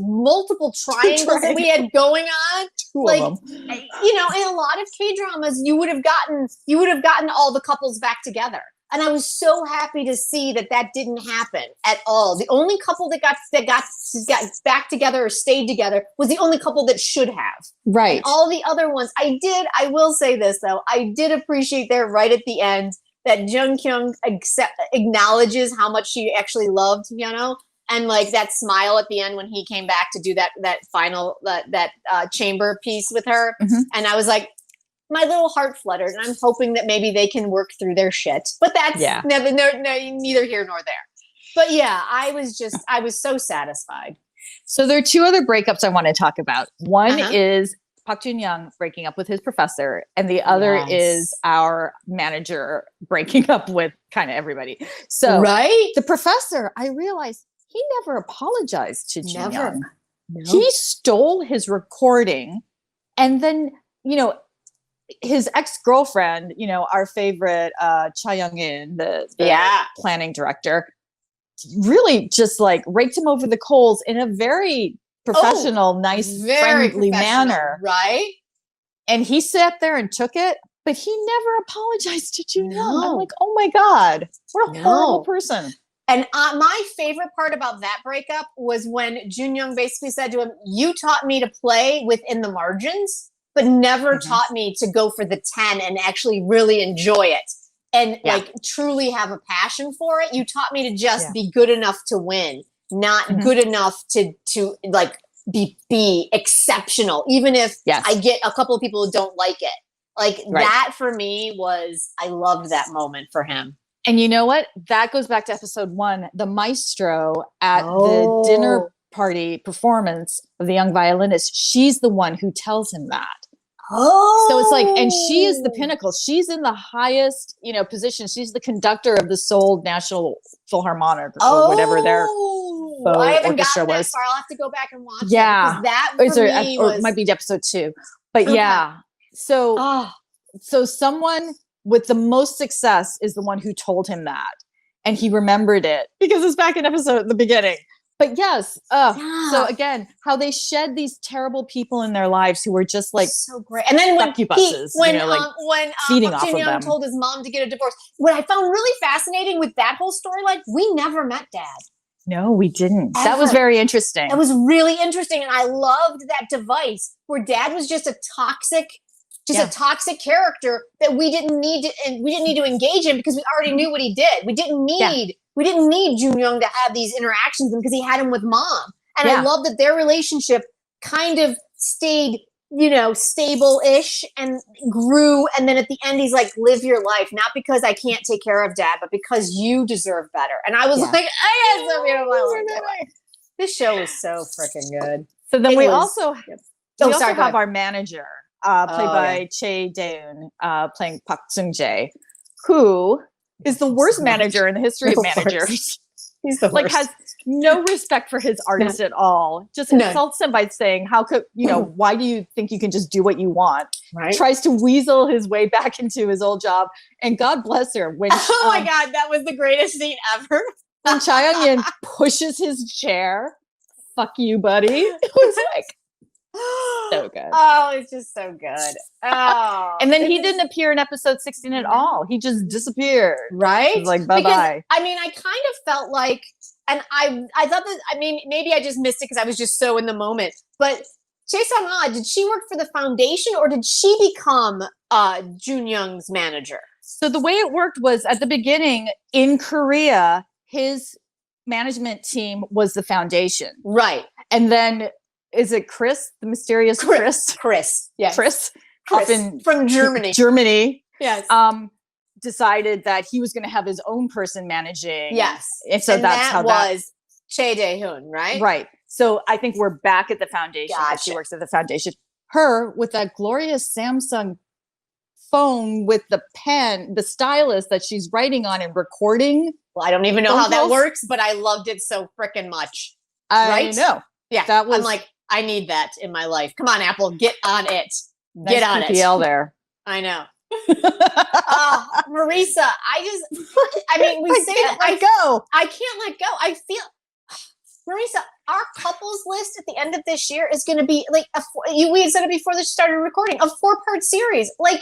multiple triangles that we had going on, like, in a lot of K-dramas you would have gotten all the couples back together. And I was so happy to see that didn't happen at all. The only couple that got back together or stayed together was the only couple that should have. Right. And all the other ones, I will say this though, I did appreciate there right at the end that Jung Kyung acknowledges how much she actually loved Hyunho, and like that smile at the end when he came back to do that final chamber piece with her. And I was like, my little heart fluttered, and I'm hoping that maybe they can work through their shit. But that's neither here nor there. But yeah, I was so satisfied. So there are 2 other breakups I want to talk about. One is Park Jun-young breaking up with his professor, and the other is our manager breaking up with kind of everybody. So the professor, I realized he never apologized to Jun-young. No. He stole his recording, and then, his ex-girlfriend, our favorite Cha Young-in, the planning director, really just like raked him over the coals in a very professional, nice, friendly manner. Right. And he sat there and took it, but he never apologized to Jun-young. I'm like, oh my God, what a horrible person. And my favorite part about that breakup was when Jun-young basically said to him, you taught me to play within the margins, but never taught me to go for the 10 and actually really enjoy it and like truly have a passion for it. You taught me to just be good enough to win, not good enough to like be exceptional, even if I get a couple of people who don't like it. Like that for me I loved that moment for him. And you know what? That goes back to episode 1, the maestro at the dinner party performance of the young violinist. She's the one who tells him that. So it's like, and she is the pinnacle. She's in the highest, position. She's the conductor of the Seoul National Philharmonic or whatever their I haven't gotten that far. I'll have to go back and watch it. That for me or it might be episode 2. But so someone with the most success is the one who told him that, and he remembered it because it's back in episode at the beginning. But yes, so again, how they shed these terrible people in their lives who were just like so great. And then when feeding Park off of them, told his mom to get a divorce. What I found really fascinating with that whole storyline, we never met Dad. No, we didn't. Ever. That was very interesting. That was really interesting, and I loved that device where Dad was just a toxic character that we didn't need to engage in because we already knew what he did. We didn't need Jun-young to have these interactions because he had him with Mom. And I love that their relationship kind of stayed, stable-ish and grew. And then at the end, he's like, live your life, not because I can't take care of dad, but because you deserve better. And I was like, I guess so beautiful. This show was so freaking good. So then we also have our manager, played by Chae Daeun, playing Park Sung-jae, who is the worst manager in the history of managers. He's the worst. Has no respect for his artist at all. Just insults him by saying, how could, why do you think you can just do what you want? Right. Tries to weasel his way back into his old job. And God bless her. When my God, that was the greatest scene ever. When Cha Young-yin pushes his chair, fuck you, buddy. It was like, so good. Oh, it's just so good. Oh. And then he didn't appear in episode 16 at all. He just disappeared. Right? Like, bye-bye. I mean, I kind of felt like, and I thought that, maybe I just missed it because I was just so in the moment. But Chae Sang-ah, did she work for the foundation or did she become Jun Young's manager? So the way it worked was at the beginning in Korea, his management team was the foundation. Right. And then is it Chris, the mysterious Chris? Chris, yes. Chris from Germany. Germany. Yes. Decided that he was going to have his own person managing. Yes. And so that's how that was Chae Dae-hoon, right? Right. So I think we're back at the foundation. Gotcha. She works at the foundation. Her with that glorious Samsung phone with the pen, the stylus that she's writing on and recording. Well, I don't even know how that works, but I loved it so freaking much. I know. Yeah. I'm like, I need that in my life. Come on, Apple, get on it. Get on it. PPL there. I know. Marisa, we say that I can't let go. I feel, Marisa, our couples list at the end of this year is going to be like, we had said it before this started recording, a 4-part series. Like,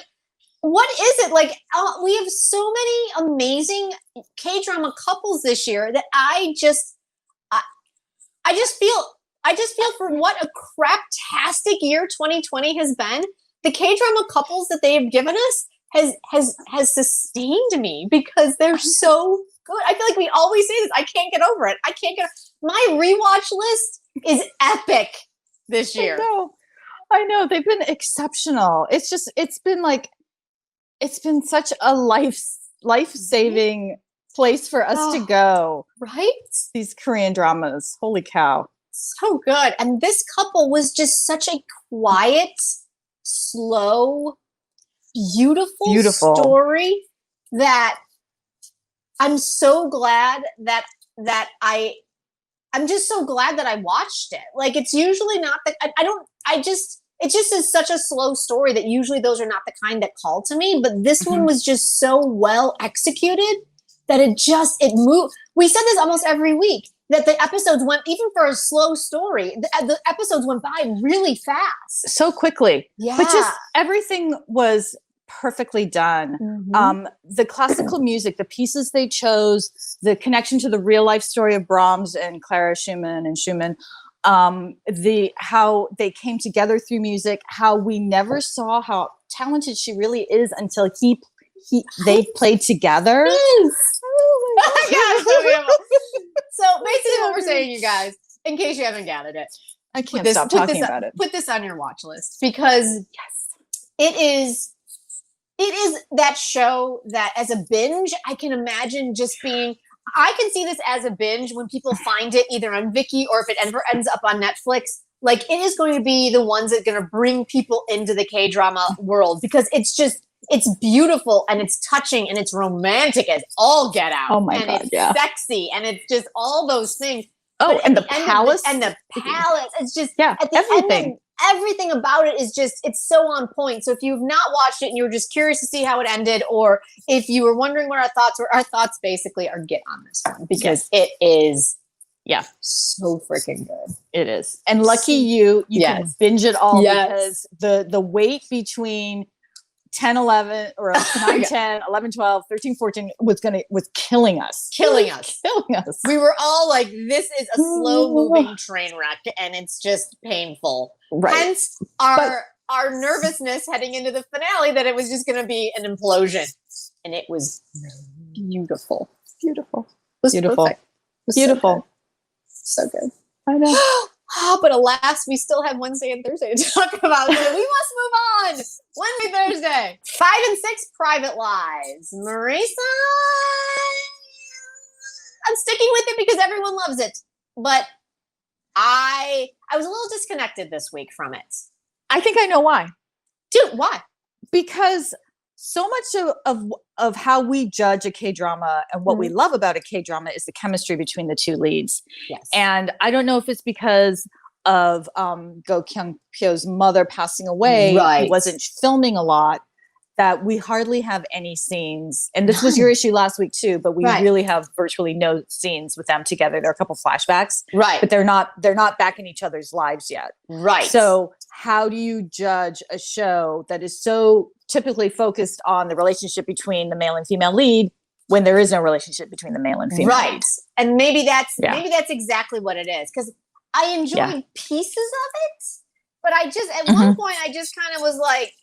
what is it? Like, we have so many amazing K-drama couples this year that I just feel for what a craptastic year 2020 has been, the K-drama couples that they have given us has sustained me because they're so good. I feel like we always say this. I can't get over it. My rewatch list is epic this year. I know. They've been exceptional. It's been such a life-saving place for us to go. Right? These Korean dramas. Holy cow. So good. And this couple was just such a quiet, slow, beautiful story that I'm so glad I'm just so glad that I watched it. Like, it's usually not that it just is such a slow story that usually those are not the kind that call to me. But this one was just so well executed that it moved. We said this almost every week, that the episodes went, even for a slow story, the episodes went by really fast. So quickly. Yeah. But just everything was perfectly done. The classical music, the pieces they chose, the connection to the real life story of Brahms and Clara Schumann, how they came together through music, how we never saw how talented she really is until they played together. Yes. So basically what we're saying, you guys, in case you haven't gathered it, I can't stop talking about it. Put this on your watch list because it is that show that as a binge, I can imagine just being, I can see this as a binge when people find it either on Viki or if it ever ends up on Netflix. Like, it is going to be the ones that are going to bring people into the K-drama world because it's beautiful and it's touching and it's romantic as all get out. Oh my God, and it's sexy and it's just all those things. Oh, and the palace. It's just at the everything. Everything about it is just, it's so on point. So if you've not watched it and you were just curious to see how it ended, or if you were wondering what our thoughts were, our thoughts basically are get on this one because it is so freaking good. It is. And lucky you can binge it all because the wait between 10, 11, or 9, 10, 11, 12, 13, 14 was killing us. Killing us. We were all like, this is a slow moving train wreck and it's just painful. Right. Hence our nervousness heading into the finale that it was just going to be an implosion. And it was beautiful. Beautiful. It was beautiful. Perfect. It was beautiful. So good. I know. But alas, we still have Wednesday and Thursday to talk about. So we must move on. Wednesday, Thursday. 5 and 6 private lives. Marisa, I'm sticking with it because everyone loves it. But I was a little disconnected this week from it. I think I know why. Dude, why? Because so much of how we judge a K-drama and what we love about a K-drama is the chemistry between the two leads. Yes. And I don't know if it's because of Go Kyung-pyo's mother passing away. Right. He wasn't filming a lot, that we hardly have any scenes. And this was your issue last week too, but we really have virtually no scenes with them together. There are a couple flashbacks, right? But they're not back in each other's lives yet, right? So how do you judge a show that is so typically focused on the relationship between the male and female lead when there is no relationship between the male and female right leads? And maybe that's exactly what it is, because I enjoyed pieces of it, but I just at one point I just kind of was like,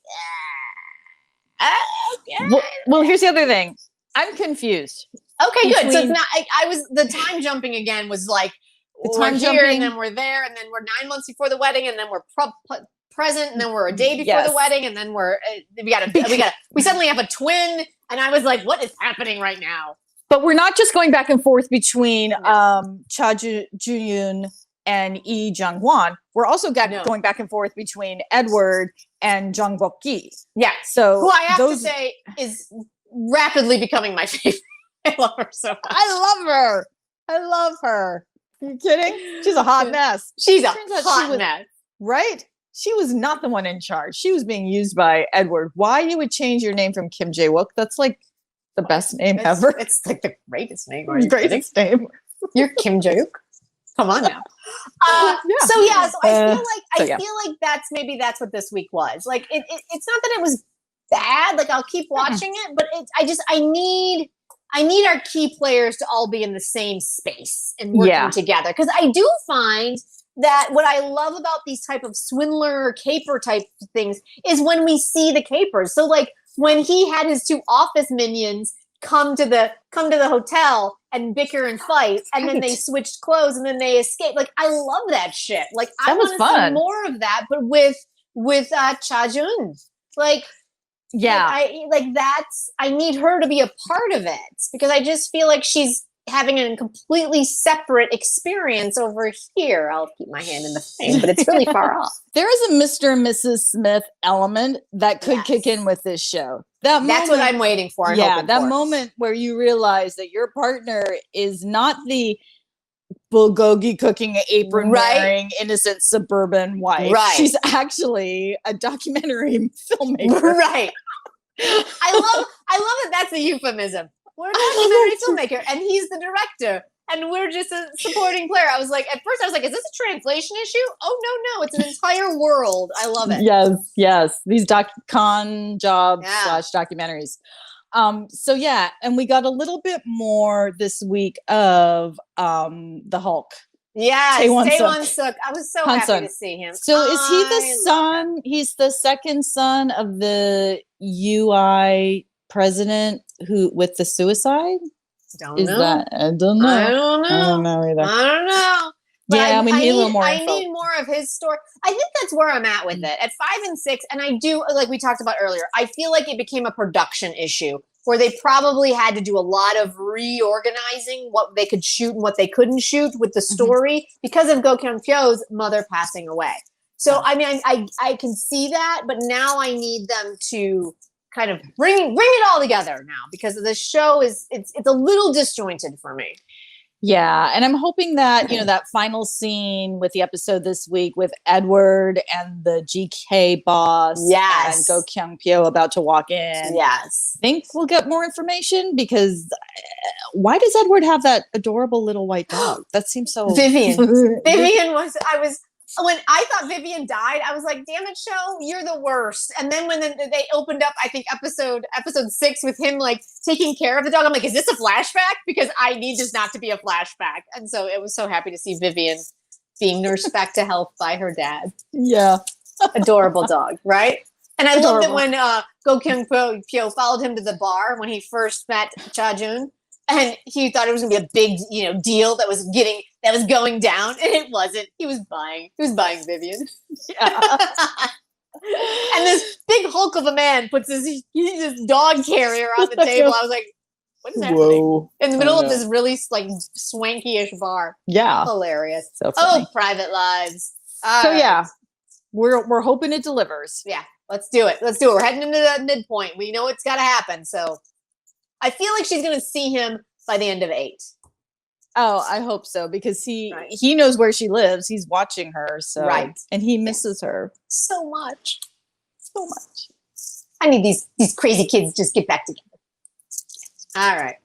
well, here's the other thing. I'm confused. Okay, good. So it's not. I was the time jumping again. Was like we're here and then we're there, and then we're 9 months before the wedding, and then we're present, and then we're a day before the wedding, and then we suddenly have a twin, and I was like, what is happening right now? But we're not just going back and forth between Cha Ju-yoon and Lee Jung-won. We're also going back and forth between Edward and Jung Bok-gi. Yeah. So who I have to say is rapidly becoming my favorite. I love her so much. I love her. Are you kidding? She's a hot mess. She's a hot mess. Right? She was not the one in charge. She was being used by Edward. Why you would change your name from Kim Jae-wook? That's like the best name ever. It's like the greatest name. Greatest name. You're Kim Jae-wook? Come on now. So I feel like that's what this week was. Like it's not that it was bad. Like I'll keep watching it, but I need our key players to all be in the same space and working together. Because I do find that what I love about these type of swindler or caper type things is when we see the capers. So like when he had his two office minions come to the hotel and bicker and fight, and then they switched clothes and then they escaped. Like I love that shit. Like I want to see more of that, but with Cha Jun. Like I need her to be a part of it, because I just feel like she's having a completely separate experience over here. I'll keep my hand in the frame, but it's really far off. There is a Mr. and Mrs. Smith element that could kick in with this show. That's what I'm waiting for. That moment where you realize that your partner is not the bulgogi cooking apron wearing innocent suburban wife. Right. She's actually a documentary filmmaker. Right. I love that that's a euphemism. We're a documentary filmmaker, and he's the director, and we're just a supporting player. I was like, at first I was like, is this a translation issue? Oh, no, it's an entire world. I love it. Yes. These con job / documentaries. And we got a little bit more this week of the Hulk. Yeah, Taewon-suk. I was so happy to see him. So is he the son? He's the second son of the UI president who with the suicide? I don't know. I don't know. I don't know either. I don't know. But I need a little more I info. need more of his story. I think that's where I'm at with it. At 5 and 6, and I do, like we talked about earlier, I feel like it became a production issue where they probably had to do a lot of reorganizing what they could shoot and what they couldn't shoot with the story because of Go Kyung-pyo's mother passing away. So, I mean, I can see that, but now I need them to kind of bring it all together now, because the show it's a little disjointed for me. Yeah, and I'm hoping that, that final scene with the episode this week with Edward and the GK boss and Go Kyung-pyo about to walk in. Yes. I think we'll get more information, because why does Edward have that adorable little white dog? That seems so... Vivian when I thought Vivian died, I was like, damn it, show, you're the worst. And then when they opened up, I think episode 6 with him like taking care of the dog, I'm like, is this a flashback? Because I need this not to be a flashback. And so it was so happy to see Vivian being nursed back to health by her dad. Yeah. Adorable dog, right? And I love that when Go Kyung-pyo followed him to the bar when he first met Cha Jun, and he thought it was going to be a big, deal that was that was going down, and it wasn't. He was buying Vivian. Yeah. And this big hulk of a man puts this dog carrier on the table. I was like, what is happening? Whoa. In the middle of this really like swanky-ish bar. Yeah. Hilarious. So funny. Oh, private lives. Yeah, we're hoping it delivers. Yeah, let's do it. We're heading into that midpoint. We know it's got to happen. So I feel like she's going to see him by the end of 8. Oh, I hope so, because he knows where she lives. He's watching her, so and he misses her so much. I need these crazy kids to just get back together. All right.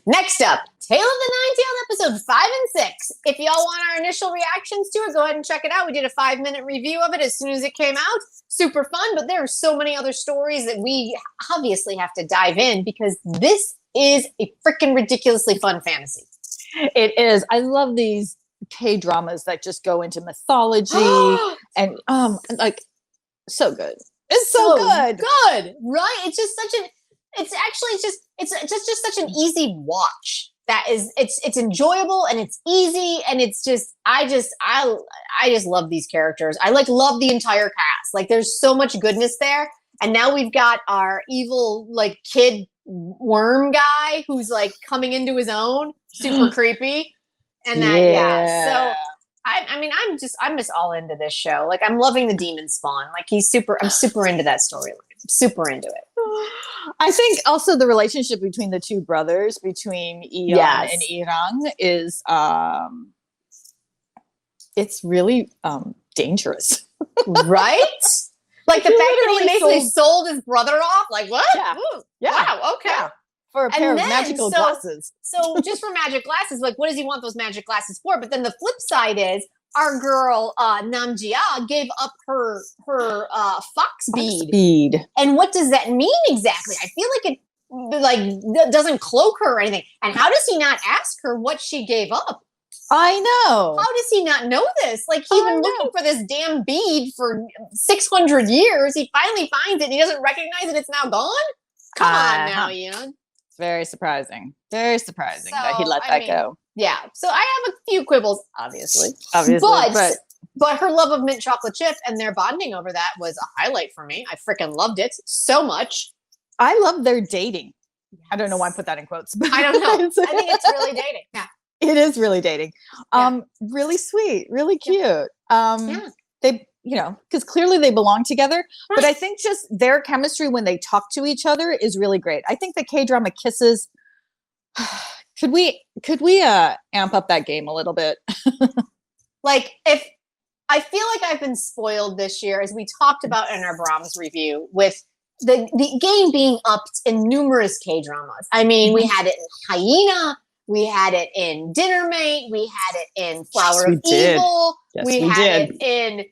Next up, Tale of the Nine-Tailed episode 5 and 6. If y'all want our initial reactions to it, go ahead and check it out. We did a 5-minute review of it as soon as it came out. Super fun, but there are so many other stories that we obviously have to dive in because this is a freaking ridiculously fun fantasy. It is. I love these K-dramas that just go into mythology and like so good. It's so good. Good, right? It's just such an easy watch. That is, it's enjoyable and it's easy and it's just, I just love these characters. I love the entire cast. Like there's so much goodness there. And now we've got our evil like kid worm guy who's like coming into his own, super creepy. And so I'm just all into this show. Like I'm loving the demon spawn. Like I'm super into that storyline. Super into it. I think also the relationship between the two brothers, between Eon and Irang, is it's really dangerous. Right? Like the fact that he basically sold his brother off. Like what? Yeah. Ooh, wow, okay. Yeah. For a pair of magical glasses. So just for magic glasses, like what does he want those magic glasses for? But then the flip side is our girl Namjia gave up her fox bead. And what does that mean exactly? I feel like it doesn't cloak her or anything. And how does he not ask her what she gave up? I know. How does he not know this? Like he's been looking for this damn bead for 600 years. He finally finds it and he doesn't recognize that it's now gone? Come on now, Ian. It's very surprising. Very surprising that he let that go. Yeah. So I have a few quibbles, obviously. But her love of mint chocolate chip and their bonding over that was a highlight for me. I freaking loved it so much. I love their dating. Yes. I don't know why I put that in quotes. But I don't know. I think it's really dating. Yeah. It is really dating. Really sweet, really cute. They, because clearly they belong together. Right. But I think just their chemistry when they talk to each other is really great. I think the K-drama kisses. Could we amp up that game a little bit? Like if I feel like I've been spoiled this year, as we talked about in our Brahms review, with the game being upped in numerous K-dramas. I mean, we had it in Hyena, we had it in Dinner Mate, we had it in Flower of Evil, we had it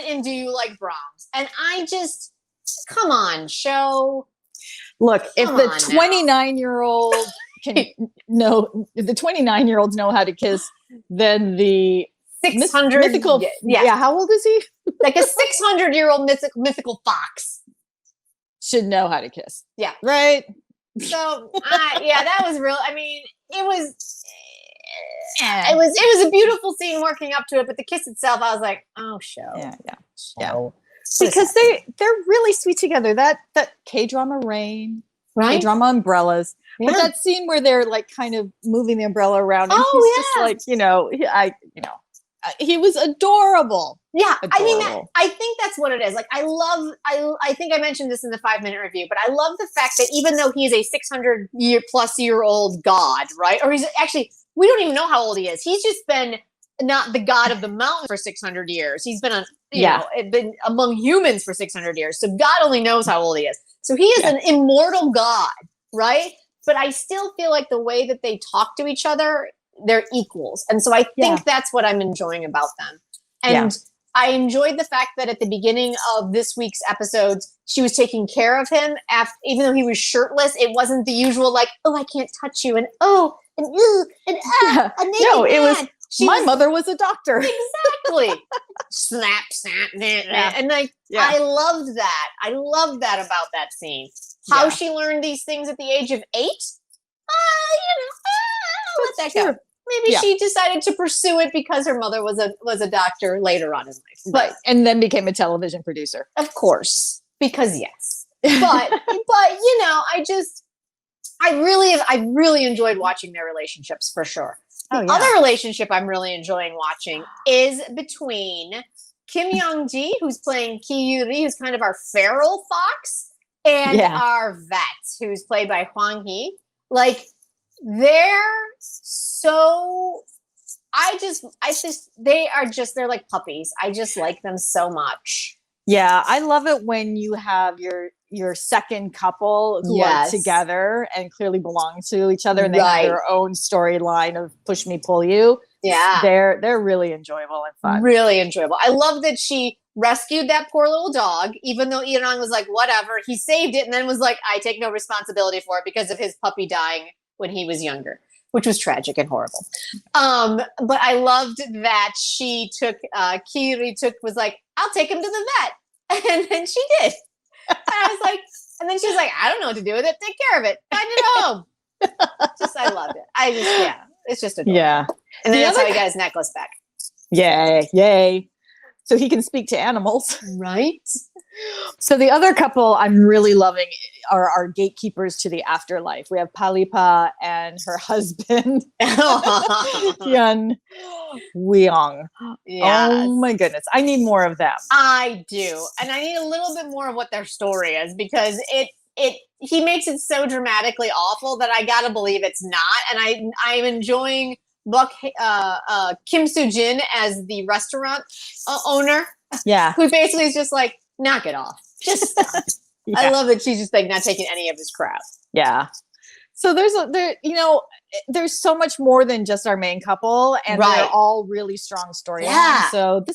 in Do You Like Brahms? And I just, come on, show. Look, if the 29-year-old if the 29-year-olds know how to kiss, then the 600 mythical, how old is he? Like a 600-year-old mythical fox should know how to kiss. Yeah. Right. So that was real. I mean, it was a beautiful scene working up to it, but the kiss itself, I was like, oh, show. Yeah. Because they're really sweet together. That K-drama rain, right? K-drama umbrellas. Yeah. But that scene where they're like kind of moving the umbrella around and he's just like, he was adorable. Yeah. Adorable. I mean, I think that's what it is. Like, I think I mentioned this in the 5-minute review, but I love the fact that even though he's a 600-plus-year-old god, right? Or he's actually, we don't even know how old he is. He's just been not the god of the mountain for 600 years. He's been been among humans for 600 years. So God only knows how old he is. So he is an immortal god, right? But I still feel like the way that they talk to each other, they're equals. And so I think that's what I'm enjoying about them. And I enjoyed the fact that at the beginning of this week's episodes, she was taking care of him. Even though he was shirtless, it wasn't the usual like, oh, I can't touch you. And oh, and ooh, and ah, a naked man. It was, my mother was a doctor. Exactly. Snap. And I loved that. I loved that about that scene. How she learned these things at the age of 8? I'll let that go. maybe she decided to pursue it because her mother was a doctor later on in life. But and then became a television producer. Of course, because yes. But you know, I really enjoyed watching their relationships for sure. The other relationship I'm really enjoying watching is between Kim Young-ji, who's playing KThree, who's kind of our feral fox, and our vet, who's played by Hwang Hee. Like, they're so... they're like puppies. I just like them so much. Yeah, I love it when you have your second couple who are together and clearly belong to each other, and they have their own storyline of push me, pull you. Yeah, they're really enjoyable and fun. Really enjoyable. I love that she rescued that poor little dog, even though Irang was like, whatever. He saved it and then was like, I take no responsibility for it because of his puppy dying when he was younger, which was tragic and horrible. But I loved that she took, was like, I'll take him to the vet. And then she did. And I was like, and then she was like, I don't know what to do with it. Take care of it. Find it home. I loved it. It's just adorable. Yeah. And then that's how he got his necklace back. Yay. So he can speak to animals. Right. So the other couple I'm really loving are our gatekeepers to the afterlife. We have Palipa and her husband, Hyun Weong. Yes. Oh my goodness. I need more of them. I do. And I need a little bit more of what their story is, because he makes it so dramatically awful that I gotta believe it's not. And I'm enjoying Kim Soo-jin as the restaurant owner. Yeah. Who basically is just like, knock it off. Just stop. I love that she's just like not taking any of his crap. Yeah. So there's so much more than just our main couple, and they're all really strong storylines. Yeah. So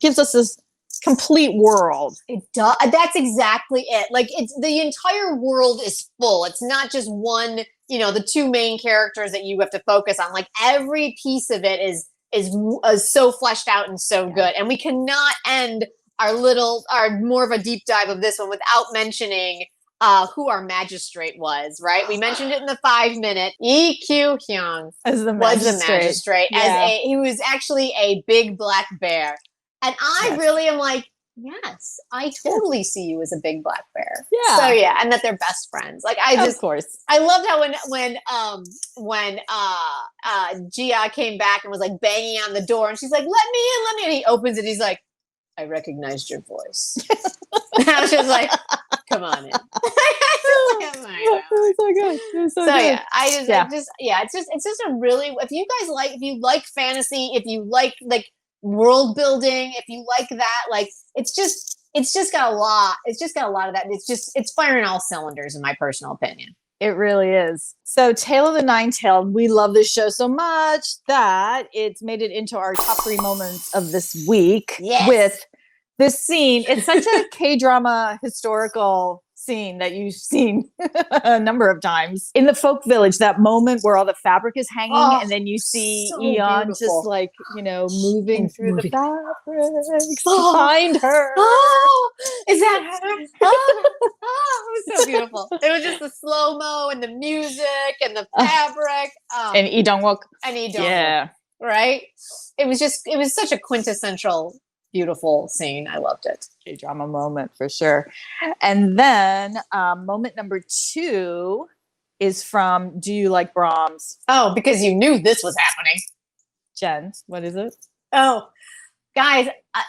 gives us this complete world. It does. That's exactly it. Like, it's the entire world is full. It's not just one, the two main characters that you have to focus on. Like, every piece of it is so fleshed out and so good. And we cannot end our more of a deep dive of this one without mentioning who our magistrate was, right? We mentioned it in the 5-minute. Lee Kyu-hyun was the magistrate. He was actually a big black bear. And I really am like, yes, I totally see you as a big black bear. Yeah. So and that they're best friends. Like, of course. I loved how when Jia came back and was like banging on the door, and she's like, let me in. And he opens it. He's like, I recognized your voice. And I was just like, come on in. It was so good. It was so good. It's just a really, if you like fantasy, if you like world building, if you like that, like, it's just got a lot of that. It's firing all cylinders, in my personal opinion. It really is. So Tale of the Nine-Tailed, we love this show so much that it's made it into our top 3 moments of this week with this scene. It's such a K-drama historical scene that you've seen a number of times. In the folk village, that moment where all the fabric is hanging, and then you see Eon just like, moving through the fabrics to find her. Is that her? It was so beautiful. It was just the slow-mo and the music and the fabric. And Lee Dong-wook. Yeah. Right? It was such a quintessential beautiful scene. I loved it. K-drama moment for sure. And then moment number 2 is from Do You Like Brahms? Oh, because you knew this was happening. Jen, what is it? Oh, guys, I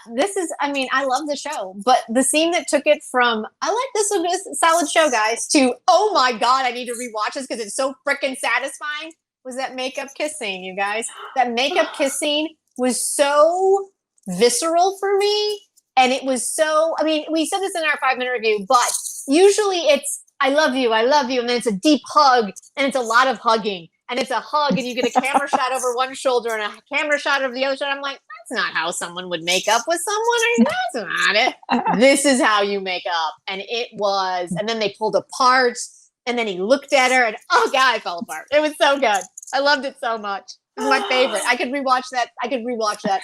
love the show, but the scene that took it from, I like this was a solid show, guys, to, oh my God, I need to rewatch this because it's so freaking satisfying, was that makeup kiss scene, you guys. That makeup kiss scene was so visceral for me. And it was so, we said this in our 5-minute review, but usually it's, I love you. And then it's a deep hug, and it's a lot of hugging, and it's a hug, and you get a camera shot over one shoulder and a camera shot over the other shoulder. I'm like, that's not how someone would make up with someone. That's not it. This is how you make up. And it was, and then they pulled apart, and then he looked at her, and oh God, I fell apart. It was so good. I loved it so much. It was my favorite. I could rewatch that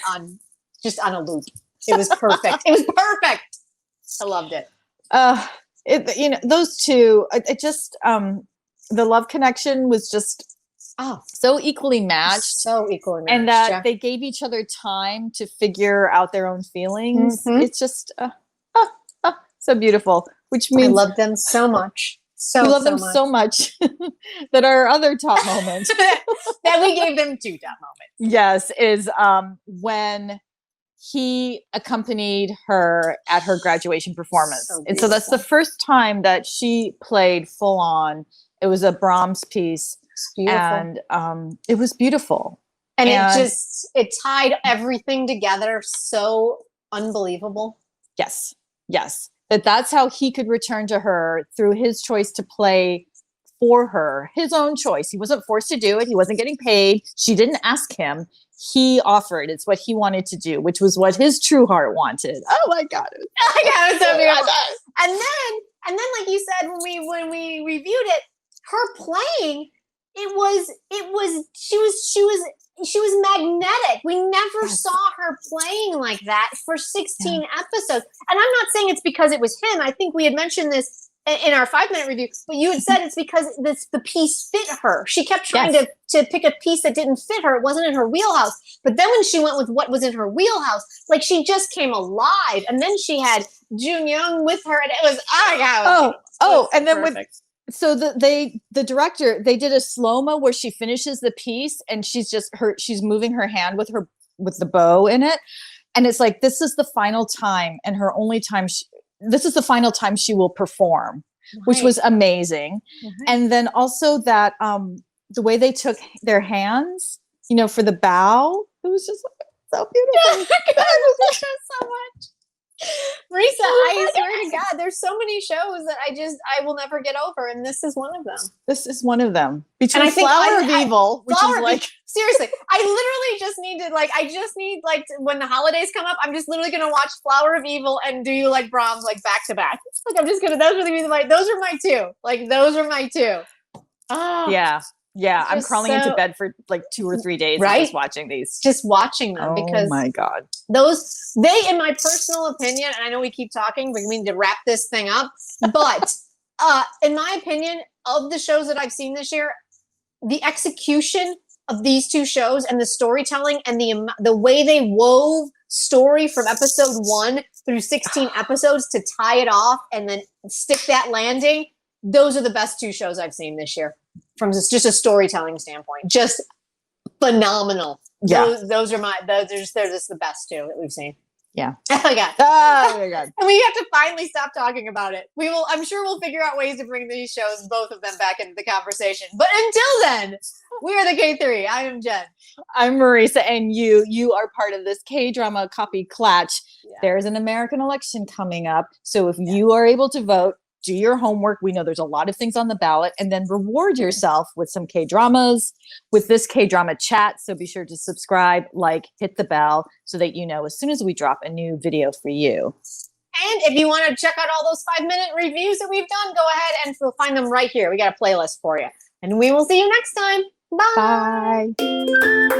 on a loop. It was perfect. It was perfect. I loved it. Those two, it just, the love connection was just Oh, so equally matched. so equally matched. And that they gave each other time to figure out their own feelings. It's just so beautiful, which means I love them so much. We love them so much that our other top moment that we gave them 2 top moments. Yes, is when he accompanied her at her graduation performance. And so that's the first time that she played full on. It was a Brahms piece. And it was beautiful. And it tied everything together so unbelievable. Yes. Yes. That's how he could return to her through his choice to play for her, his own choice. He wasn't forced to do it. He wasn't getting paid. She didn't ask him. He offered. It's what he wanted to do, which was what his true heart wanted. Oh my God. It was so beautiful. And then, like you said, when we reviewed it, her playing, she was magnetic. We never saw her playing like that for 16 episodes. And I'm not saying it's because it was him. I think we had mentioned this in our 5-minute review, but you had said it's because the piece fit her. She kept trying to pick a piece that didn't fit her. It wasn't in her wheelhouse. But then when she went with what was in her wheelhouse, like she just came alive. And then she had Jun Young with her, and it was and then perfect. So the director, they did a slow-mo where she finishes the piece and she's moving her hand with the bow in it. And it's like, this is the final time and her only time. This is the final time she will perform, which was amazing. And then also that, the way they took their hands, for the bow, it was just so beautiful. So much. Risa, I swear to God, there's so many shows that I will never get over, and this is one of them. This is one of them. Between Flower of Evil, which is like seriously, I literally just need to when the holidays come up, I'm just literally gonna watch Flower of Evil and Do You Like Brahms back to back. I'm just gonna. Those are my 2. Those are my 2. Oh. Yeah, I'm crawling into bed for 2 or 3 days just watching these. Just watching them because oh my God. They, in my personal opinion, and I know we keep talking, but we need to wrap this thing up. But in my opinion, of the shows that I've seen this year, the execution of these 2 shows and the storytelling and the way they wove story from episode 1 through 16 episodes to tie it off and then stick that landing, those are the best 2 shows I've seen this year. From just a storytelling standpoint, just phenomenal. Yeah, they're just the best 2 that we've seen. Yeah. Oh my God. Oh my God. And we have to finally stop talking about it. I'm sure we'll figure out ways to bring these shows, both of them, back into the conversation. But until then, we are the K3. I am Jen. I'm Marisa, and you are part of this K-drama copy klatch. Yeah. There's an American election coming up, so if you are able to vote, do your homework. We know there's a lot of things on the ballot, and then reward yourself with some K-dramas, with this K-drama chat. So be sure to subscribe, hit the bell so that you know as soon as we drop a new video for you. And if you want to check out all those 5-minute reviews that we've done, go ahead and you'll find them right here. We got a playlist for you. And we will see you next time. Bye. Bye.